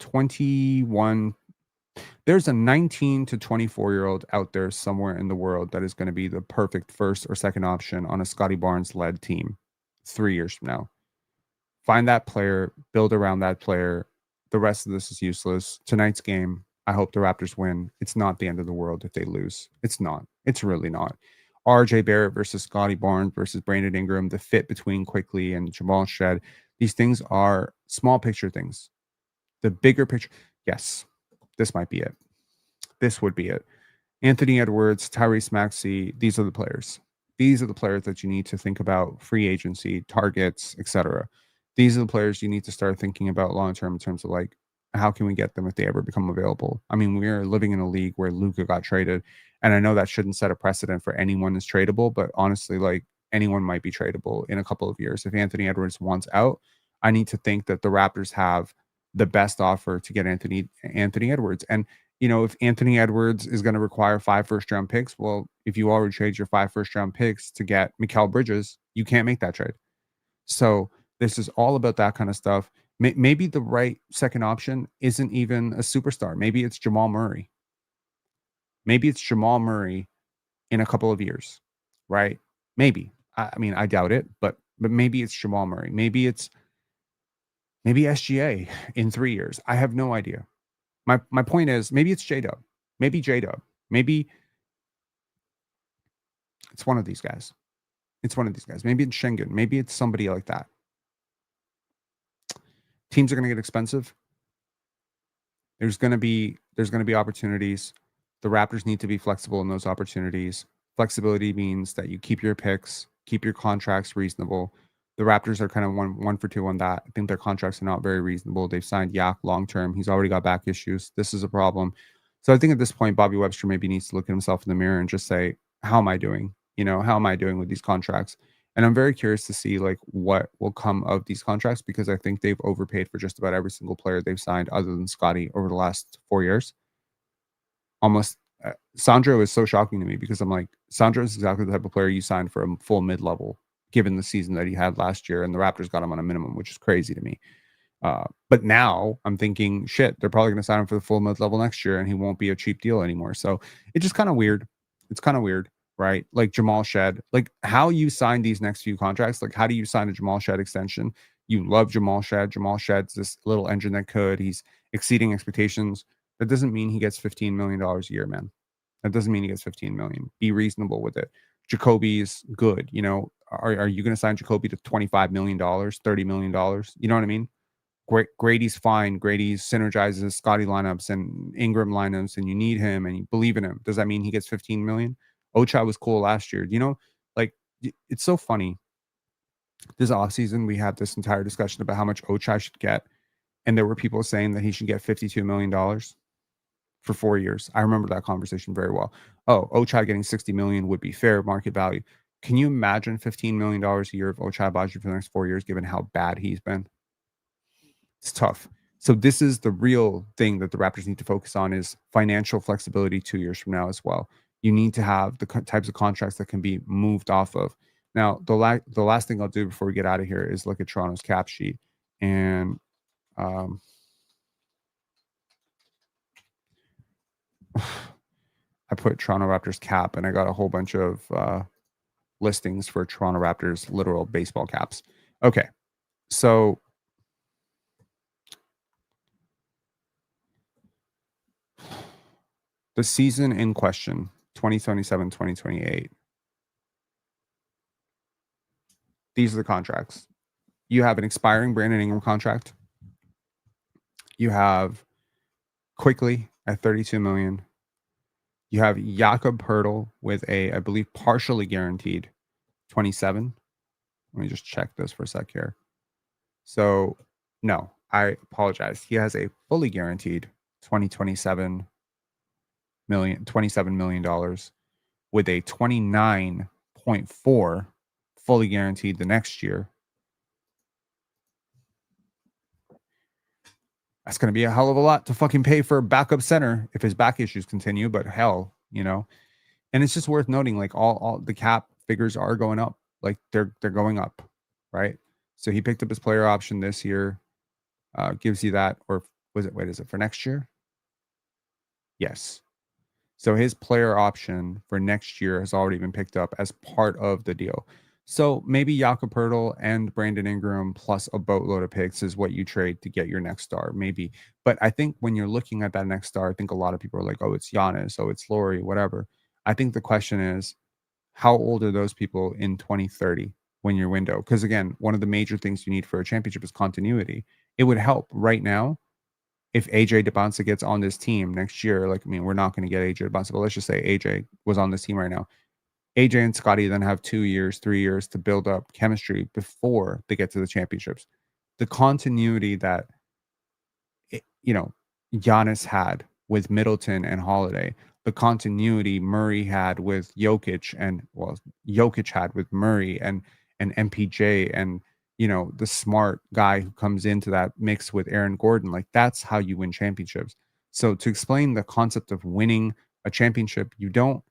19 to 24-year-old out there somewhere in the world that is going to be the perfect first or second option on a Scotty Barnes-led team. 3 years from now. Find that player, build around that player. The rest of this is useless. Tonight's game, I hope the Raptors win. It's not the end of the world if they lose. It's not. It's really not. RJ Barrett versus Scotty Barnes versus Brandon Ingram, the fit between Quickley and Jamal Shed. These things are small picture things. The bigger picture, yes, this might be it. This would be it. Anthony Edwards, Tyrese Maxey, these are the players. These are the players that you need to think about free agency, targets, etc. These are the players you need to start thinking about long term in terms of like, how can we get them if they ever become available? I mean, we're living in a league where Luka got traded, and I know that shouldn't set a precedent for anyone that's tradable, but honestly, like anyone might be tradable in a couple of years. If Anthony Edwards wants out, I need to think that the Raptors have the best offer to get Anthony Edwards. And if Anthony Edwards is going to require 5 first-round picks, well, if you already trade your 5 first-round picks to get Mikal Bridges, you can't make that trade. So this is all about that kind of stuff. Maybe the right second option isn't even a superstar. Maybe it's Jamal Murray. Maybe it's Jamal Murray in a couple of years, right? Maybe. I mean, I doubt it, but maybe it's Jamal Murray. Maybe SGA in 3 years. I have no idea. My point is, maybe it's J-Dub. Maybe J-Dub. Maybe it's one of these guys. Maybe it's Schengen. Maybe it's somebody like that. Teams are going to get expensive. There's going to be opportunities. The Raptors need to be flexible in those opportunities. Flexibility means that you keep your picks, keep your contracts reasonable. The Raptors are kind of one for two on that. I think their contracts are not very reasonable. They've signed Yak long-term. He's already got back issues. This is a problem. So I think at this point, Bobby Webster maybe needs to look at himself in the mirror and just say, how am I doing? How am I doing with these contracts? And I'm very curious to see like what will come of these contracts, because I think they've overpaid for just about every single player they've signed other than Scotty over the last 4 years. Almost Sandro is so shocking to me, because I'm like, Sandro is exactly the type of player you signed for a full mid-level, given the season that he had last year, and the Raptors got him on a minimum, which is crazy to me. But now I'm thinking, shit, they're probably going to sign him for the full mid-level next year, and he won't be a cheap deal anymore. So it's just kind of weird. It's kind of weird, right? Like Jamal Shed, like how you sign these next few contracts. Like, how do you sign a Jamal Shed extension? You love Jamal Shed. Jamal Shed's this little engine that could. He's exceeding expectations. That doesn't mean he gets $15 million a year, man. That doesn't mean he gets $15 million. Be reasonable with it. Jacoby's good. Are you going to sign Jacoby to $25 million, $30 million? You know what I mean? Grady's fine. Grady synergizes Scotty lineups and Ingram lineups, and you need him and you believe in him. Does that mean he gets 15 million? Ochai was cool last year. Like, it's so funny. This offseason, we had this entire discussion about how much Ochai should get. And there were people saying that he should get $52 million for 4 years. I remember that conversation very well. Oh, Ochai getting 60 million would be fair market value. Can you imagine $15 million a year of Ochai Agbaji for the next 4 years, given how bad he's been? It's tough. So this is the real thing that the Raptors need to focus on, is financial flexibility 2 years from now as well. You need to have the types of contracts that can be moved off of. Now, the last thing I'll do before we get out of here is look at Toronto's cap sheet. And I put Toronto Raptors cap, and I got a whole bunch of listings for Toronto Raptors literal baseball caps. Okay, so the season in question, 2027, 2028. These are the contracts. You have an expiring Brandon Ingram contract. You have Quickley at $32 million. You have Jakob Poeltl with I believe, partially guaranteed 27. Let me just check this for a sec here. So, no, I apologize. He has a fully guaranteed $27 million with a 29.4 fully guaranteed the next year. That's going to be a hell of a lot to fucking pay for a backup center if his back issues continue, but hell, and it's just worth noting, like all the cap figures are going up. Like they're going up, right? So he picked up his player option this year, gives you that, or is it for next year? Yes. So his player option for next year has already been picked up as part of the deal. So maybe Jakob Poeltl and Brandon Ingram plus a boatload of picks is what you trade to get your next star, maybe. But I think when you're looking at that next star, I think a lot of people are like, oh, it's Giannis, oh, it's Laurie, whatever. I think the question is, how old are those people in 2030 when your window? Because again, one of the major things you need for a championship is continuity. It would help right now if AJ DeBonsa gets on this team next year. Like, I mean, we're not going to get AJ DeBonsa, but let's just say AJ was on this team right now. AJ and Scotty then have 2 years, 3 years to build up chemistry before they get to the championships. The continuity that, Giannis had with Middleton and Holiday, the continuity Murray had with Jokic, and well, Jokic had with Murray and MPJ, and the smart guy who comes into that mix with Aaron Gordon. Like, that's how you win championships. So to explain the concept of winning a championship, you don't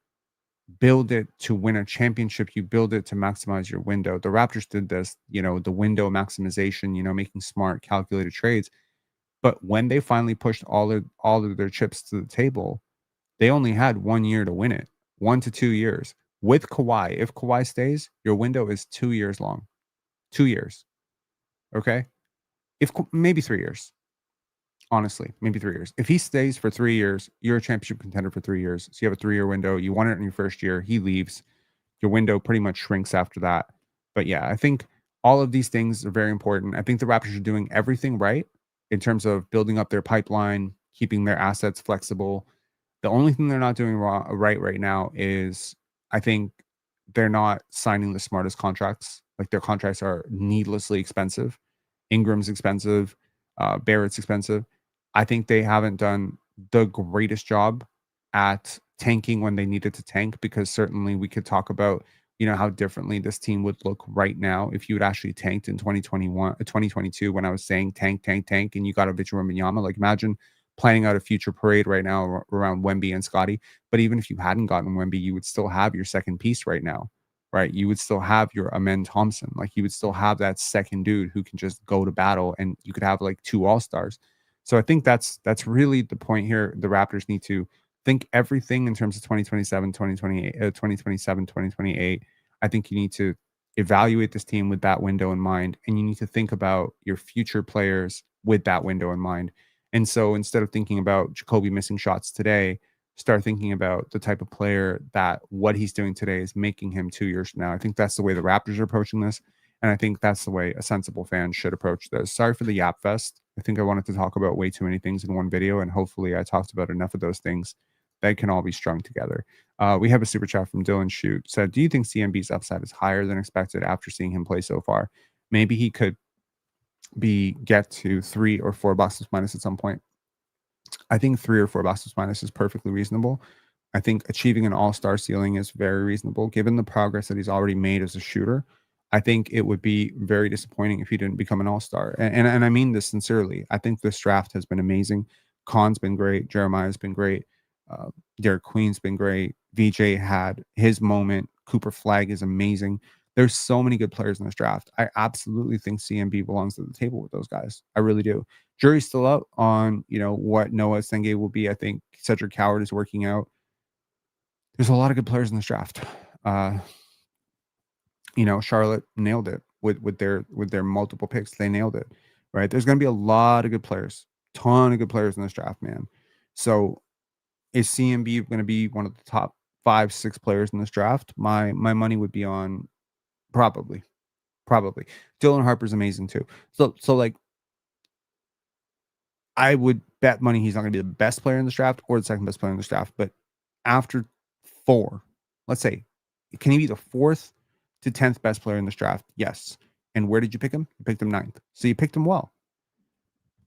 build it to win a championship, you build it to maximize your window. The Raptors did this, the window maximization, making smart calculated trades. But when they finally pushed all of their chips to the table, they only had 1 year to win it, 1 to 2 years. With Kawhi, if Kawhi stays, your window is 2 years long. 2 years. Okay? If maybe 3 years. Honestly, maybe 3 years. If he stays for 3 years, you're a championship contender for 3 years. So you have a 3-year window. You won it in your first year. He leaves. Your window pretty much shrinks after that. But yeah, I think all of these things are very important. I think the Raptors are doing everything right in terms of building up their pipeline, keeping their assets flexible. The only thing they're not doing right now is, I think, they're not signing the smartest contracts. Like, their contracts are needlessly expensive. Ingram's expensive. Barrett's expensive. I think they haven't done the greatest job at tanking when they needed to tank, because certainly we could talk about, how differently this team would look right now if you had actually tanked in 2022, when I was saying tank, and you got a Victor Wembanyama. Like, imagine planning out a future parade right now around Wemby and Scotty. But even if you hadn't gotten Wemby, you would still have your second piece right now, right? You would still have your Amen Thompson. Like, you would still have that second dude who can just go to battle, and you could have like 2 all-stars. So I think that's really the point here. The Raptors need to think everything in terms of 2027, 2028, 2027, 2028. I think you need to evaluate this team with that window in mind, and you need to think about your future players with that window in mind. And so instead of thinking about Jacoby missing shots today, start thinking about the type of player that what he's doing today is making him 2 years from now. I think that's the way the Raptors are approaching this. And I think that's the way a sensible fan should approach this. Sorry for the Yap Fest. I think I wanted to talk about way too many things in one video, and hopefully I talked about enough of those things that can all be strung together. We have a super chat from Dylan Shoot. Said, do you think CMB's upside is higher than expected after seeing him play so far? Maybe he could get to 3 or 4 boxes minus at some point. I think 3 or 4 boxes minus is perfectly reasonable. I think achieving an all-star ceiling is very reasonable given the progress that he's already made as a shooter. I think it would be very disappointing if he didn't become an all-star. And I mean this sincerely. I think this draft has been amazing. Khan's been great. Jeremiah's been great. Derek Queen's been great. VJ had his moment. Cooper Flagg is amazing. There's so many good players in this draft. I absolutely think CMB belongs at the table with those guys. I really do. Jury's still out on, what Noah Senge will be. I think Cedric Howard is working out. There's a lot of good players in this draft. Charlotte nailed it with their multiple picks. They nailed it, right? There's going to be a lot of good players, ton of good players in this draft, man. So is CMB going to be one of the top 5, 6 players in this draft? My money would be on probably. Dylan Harper's amazing too. So like, I would bet money he's not going to be the best player in this draft or the second best player in this draft. But after 4, let's say, can he be the 4th to 10th best player in this draft? Yes. And where did you pick him? You picked him 9th. So you picked him well.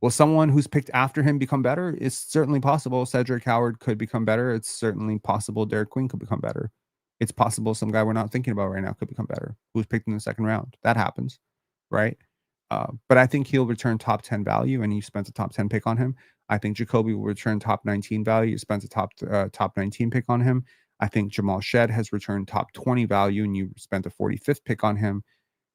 Will someone who's picked after him become better? It's certainly possible. Cedric Howard could become better. It's certainly possible Derek Queen could become better. It's possible some guy we're not thinking about right now could become better, who's picked in the second round. That happens, right? But I think he'll return top 10 value, and you spent a top 10 pick on him. I think Jacoby will return top 19 value. You spent a top 19 pick on him. I think Jamal Shed has returned top 20 value, and you spent a 45th pick on him.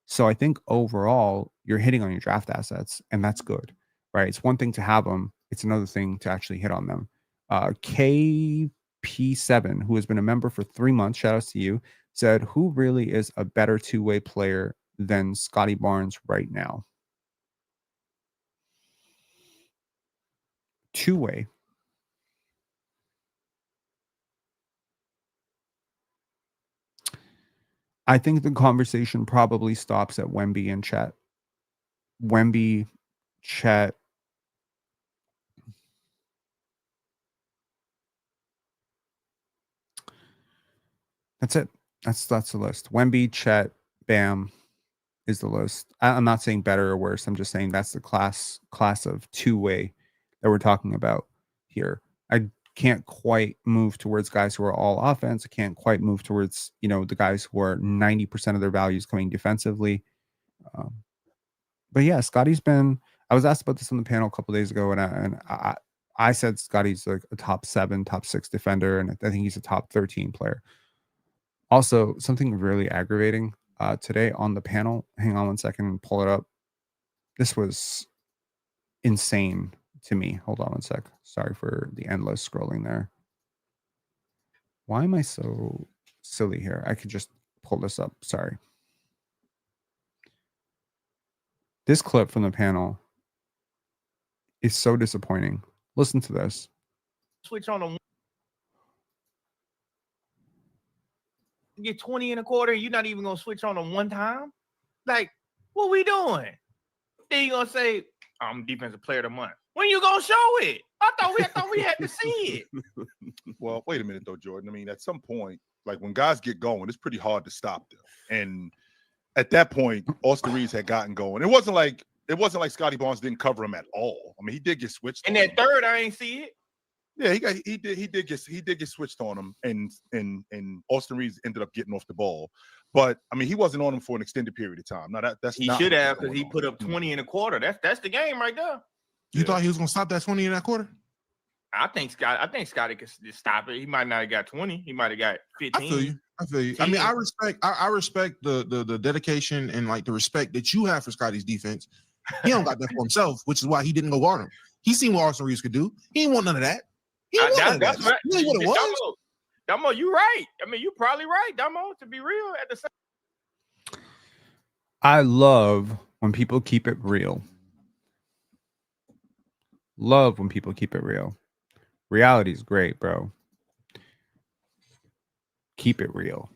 So I think overall, you're hitting on your draft assets, and that's good, right? It's one thing to have them. It's another thing to actually hit on them. KP7, who has been a member for 3 months, shout outs to you, said, who really is a better two-way player than Scotty Barnes right now? Two-way. I think the conversation probably stops at Wemby and Chet. Wemby, Chet. That's it. That's the list. Wemby, Chet, Bam is the list. I'm not saying better or worse. I'm just saying that's the class of two-way that we're talking about here. I can't quite move towards guys who are all offense. I can't quite move towards, the guys who are 90% of their values coming defensively. But yeah, Scotty's been. I was asked about this on the panel a couple days ago, and I said Scotty's like a top 7, top 6 defender, and I think he's a top 13 player. Also, something really aggravating today on the panel. Hang on one second and pull it up. This was insane to me. Hold on one sec. Sorry for the endless scrolling there. Why am I so silly here? I could just pull this up. Sorry. This clip from the panel is so disappointing. Listen to this. Switch on them. Get 20 and a quarter, you're not even gonna switch on them one time. Like, what we doing? Then you gonna say, I'm defensive player of the month. When you gonna show it? I thought we had to see it. Well, wait a minute though, Jordan. I mean, at some point, like when guys get going, it's pretty hard to stop them. And at that point, Austin Reeves had gotten going. It wasn't like Scotty Barnes didn't cover him at all. I mean, he did get switched. In that third, I ain't see it. Yeah, he did get switched on him, and Austin Reeves ended up getting off the ball. But I mean, he wasn't on him for an extended period of time. Now that's he should have, because he put up 20 and a quarter. That's the game right there. You thought he was gonna stop that 20 in that quarter? I think Scotty could just stop it. He might not have got 20. He might have got 15. I feel you. I mean, I respect the dedication and like the respect that you have for Scotty's defense. He don't got that for himself, which is why he didn't go guard him. He seen what Austin Reeves could do. He didn't want none of that. That's right. Really what it was. Damo, you right. I mean, you probably right, Damo, to be real at the same. I love when people keep it real. Love when people keep it real. Reality is great, bro. Keep it real.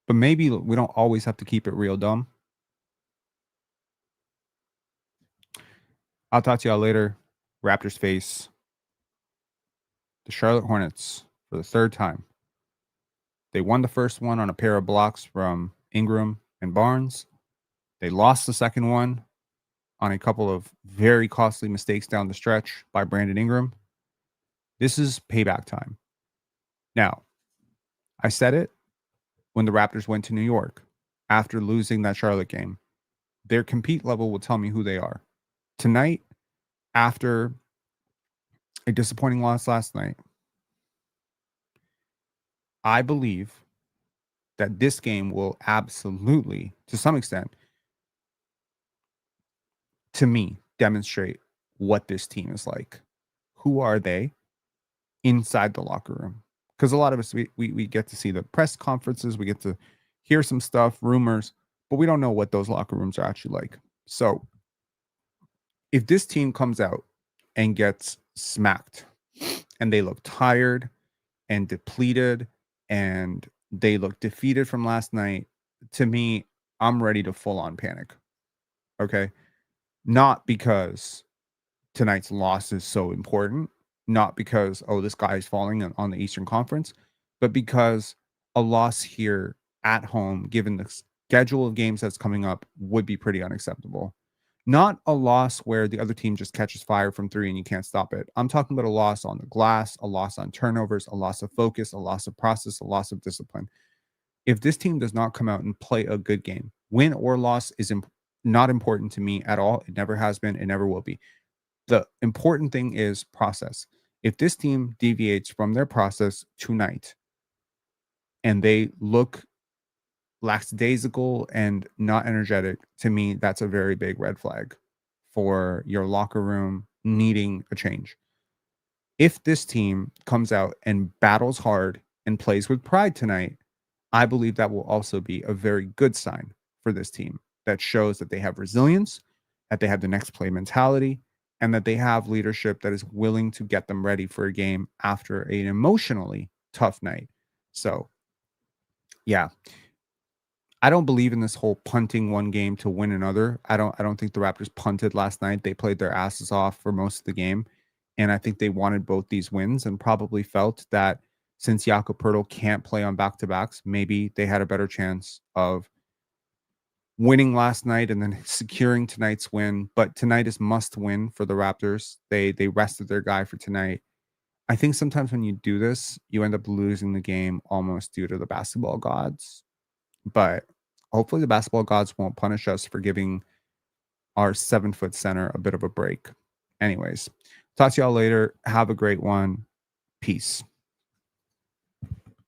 But maybe we don't always have to keep it real, dumb. I'll talk to y'all later. Raptors face the Charlotte Hornets for the third time. They won the first one on a pair of blocks from Ingram and Barnes. They lost the second one on a couple of very costly mistakes down the stretch by Brandon Ingram. This is payback time. Now, I said it when the Raptors went to New York after losing that Charlotte game. Their compete level will tell me who they are. Tonight, after a disappointing loss last night, I believe that this game will absolutely, to some extent, to me, demonstrate what this team is like. Who are they inside the locker room? Because a lot of us, we get to see the press conferences, we get to hear some stuff, rumors, but we don't know what those locker rooms are actually like. So if this team comes out and gets smacked and they look tired and depleted and they look defeated from last night, to me, I'm ready to full on panic. Okay. Not because tonight's loss is so important, not because, oh, this guy is falling on the Eastern Conference, but because a loss here at home, given the schedule of games that's coming up, would be pretty unacceptable. Not a loss where the other team just catches fire from three and you can't stop it. I'm talking about a loss on the glass, a loss on turnovers, a loss of focus, a loss of process, a loss of discipline. If this team does not come out and play a good game, win or loss is not important to me at all. It never has been. It never will be. The important thing is process. If this team deviates from their process tonight and they look lackadaisical and not energetic, to me, that's a very big red flag for your locker room needing a change. If this team comes out and battles hard and plays with pride tonight, I believe that will also be a very good sign for this team that shows that they have resilience, that they have the next play mentality, and that they have leadership that is willing to get them ready for a game after an emotionally tough night. So, yeah. I don't believe in this whole punting one game to win another. I don't think the Raptors punted last night. They played their asses off for most of the game. And I think they wanted both these wins and probably felt that since Jakob Poeltl can't play on back-to-backs, maybe they had a better chance of winning last night and then securing tonight's win. But tonight is must win for the Raptors. They rested their guy for tonight. I think sometimes when you do this, you end up losing the game almost due to the basketball gods. But hopefully the basketball gods won't punish us for giving our 7-foot center a bit of a break. Anyways, talk to y'all later. Have a great one. Peace.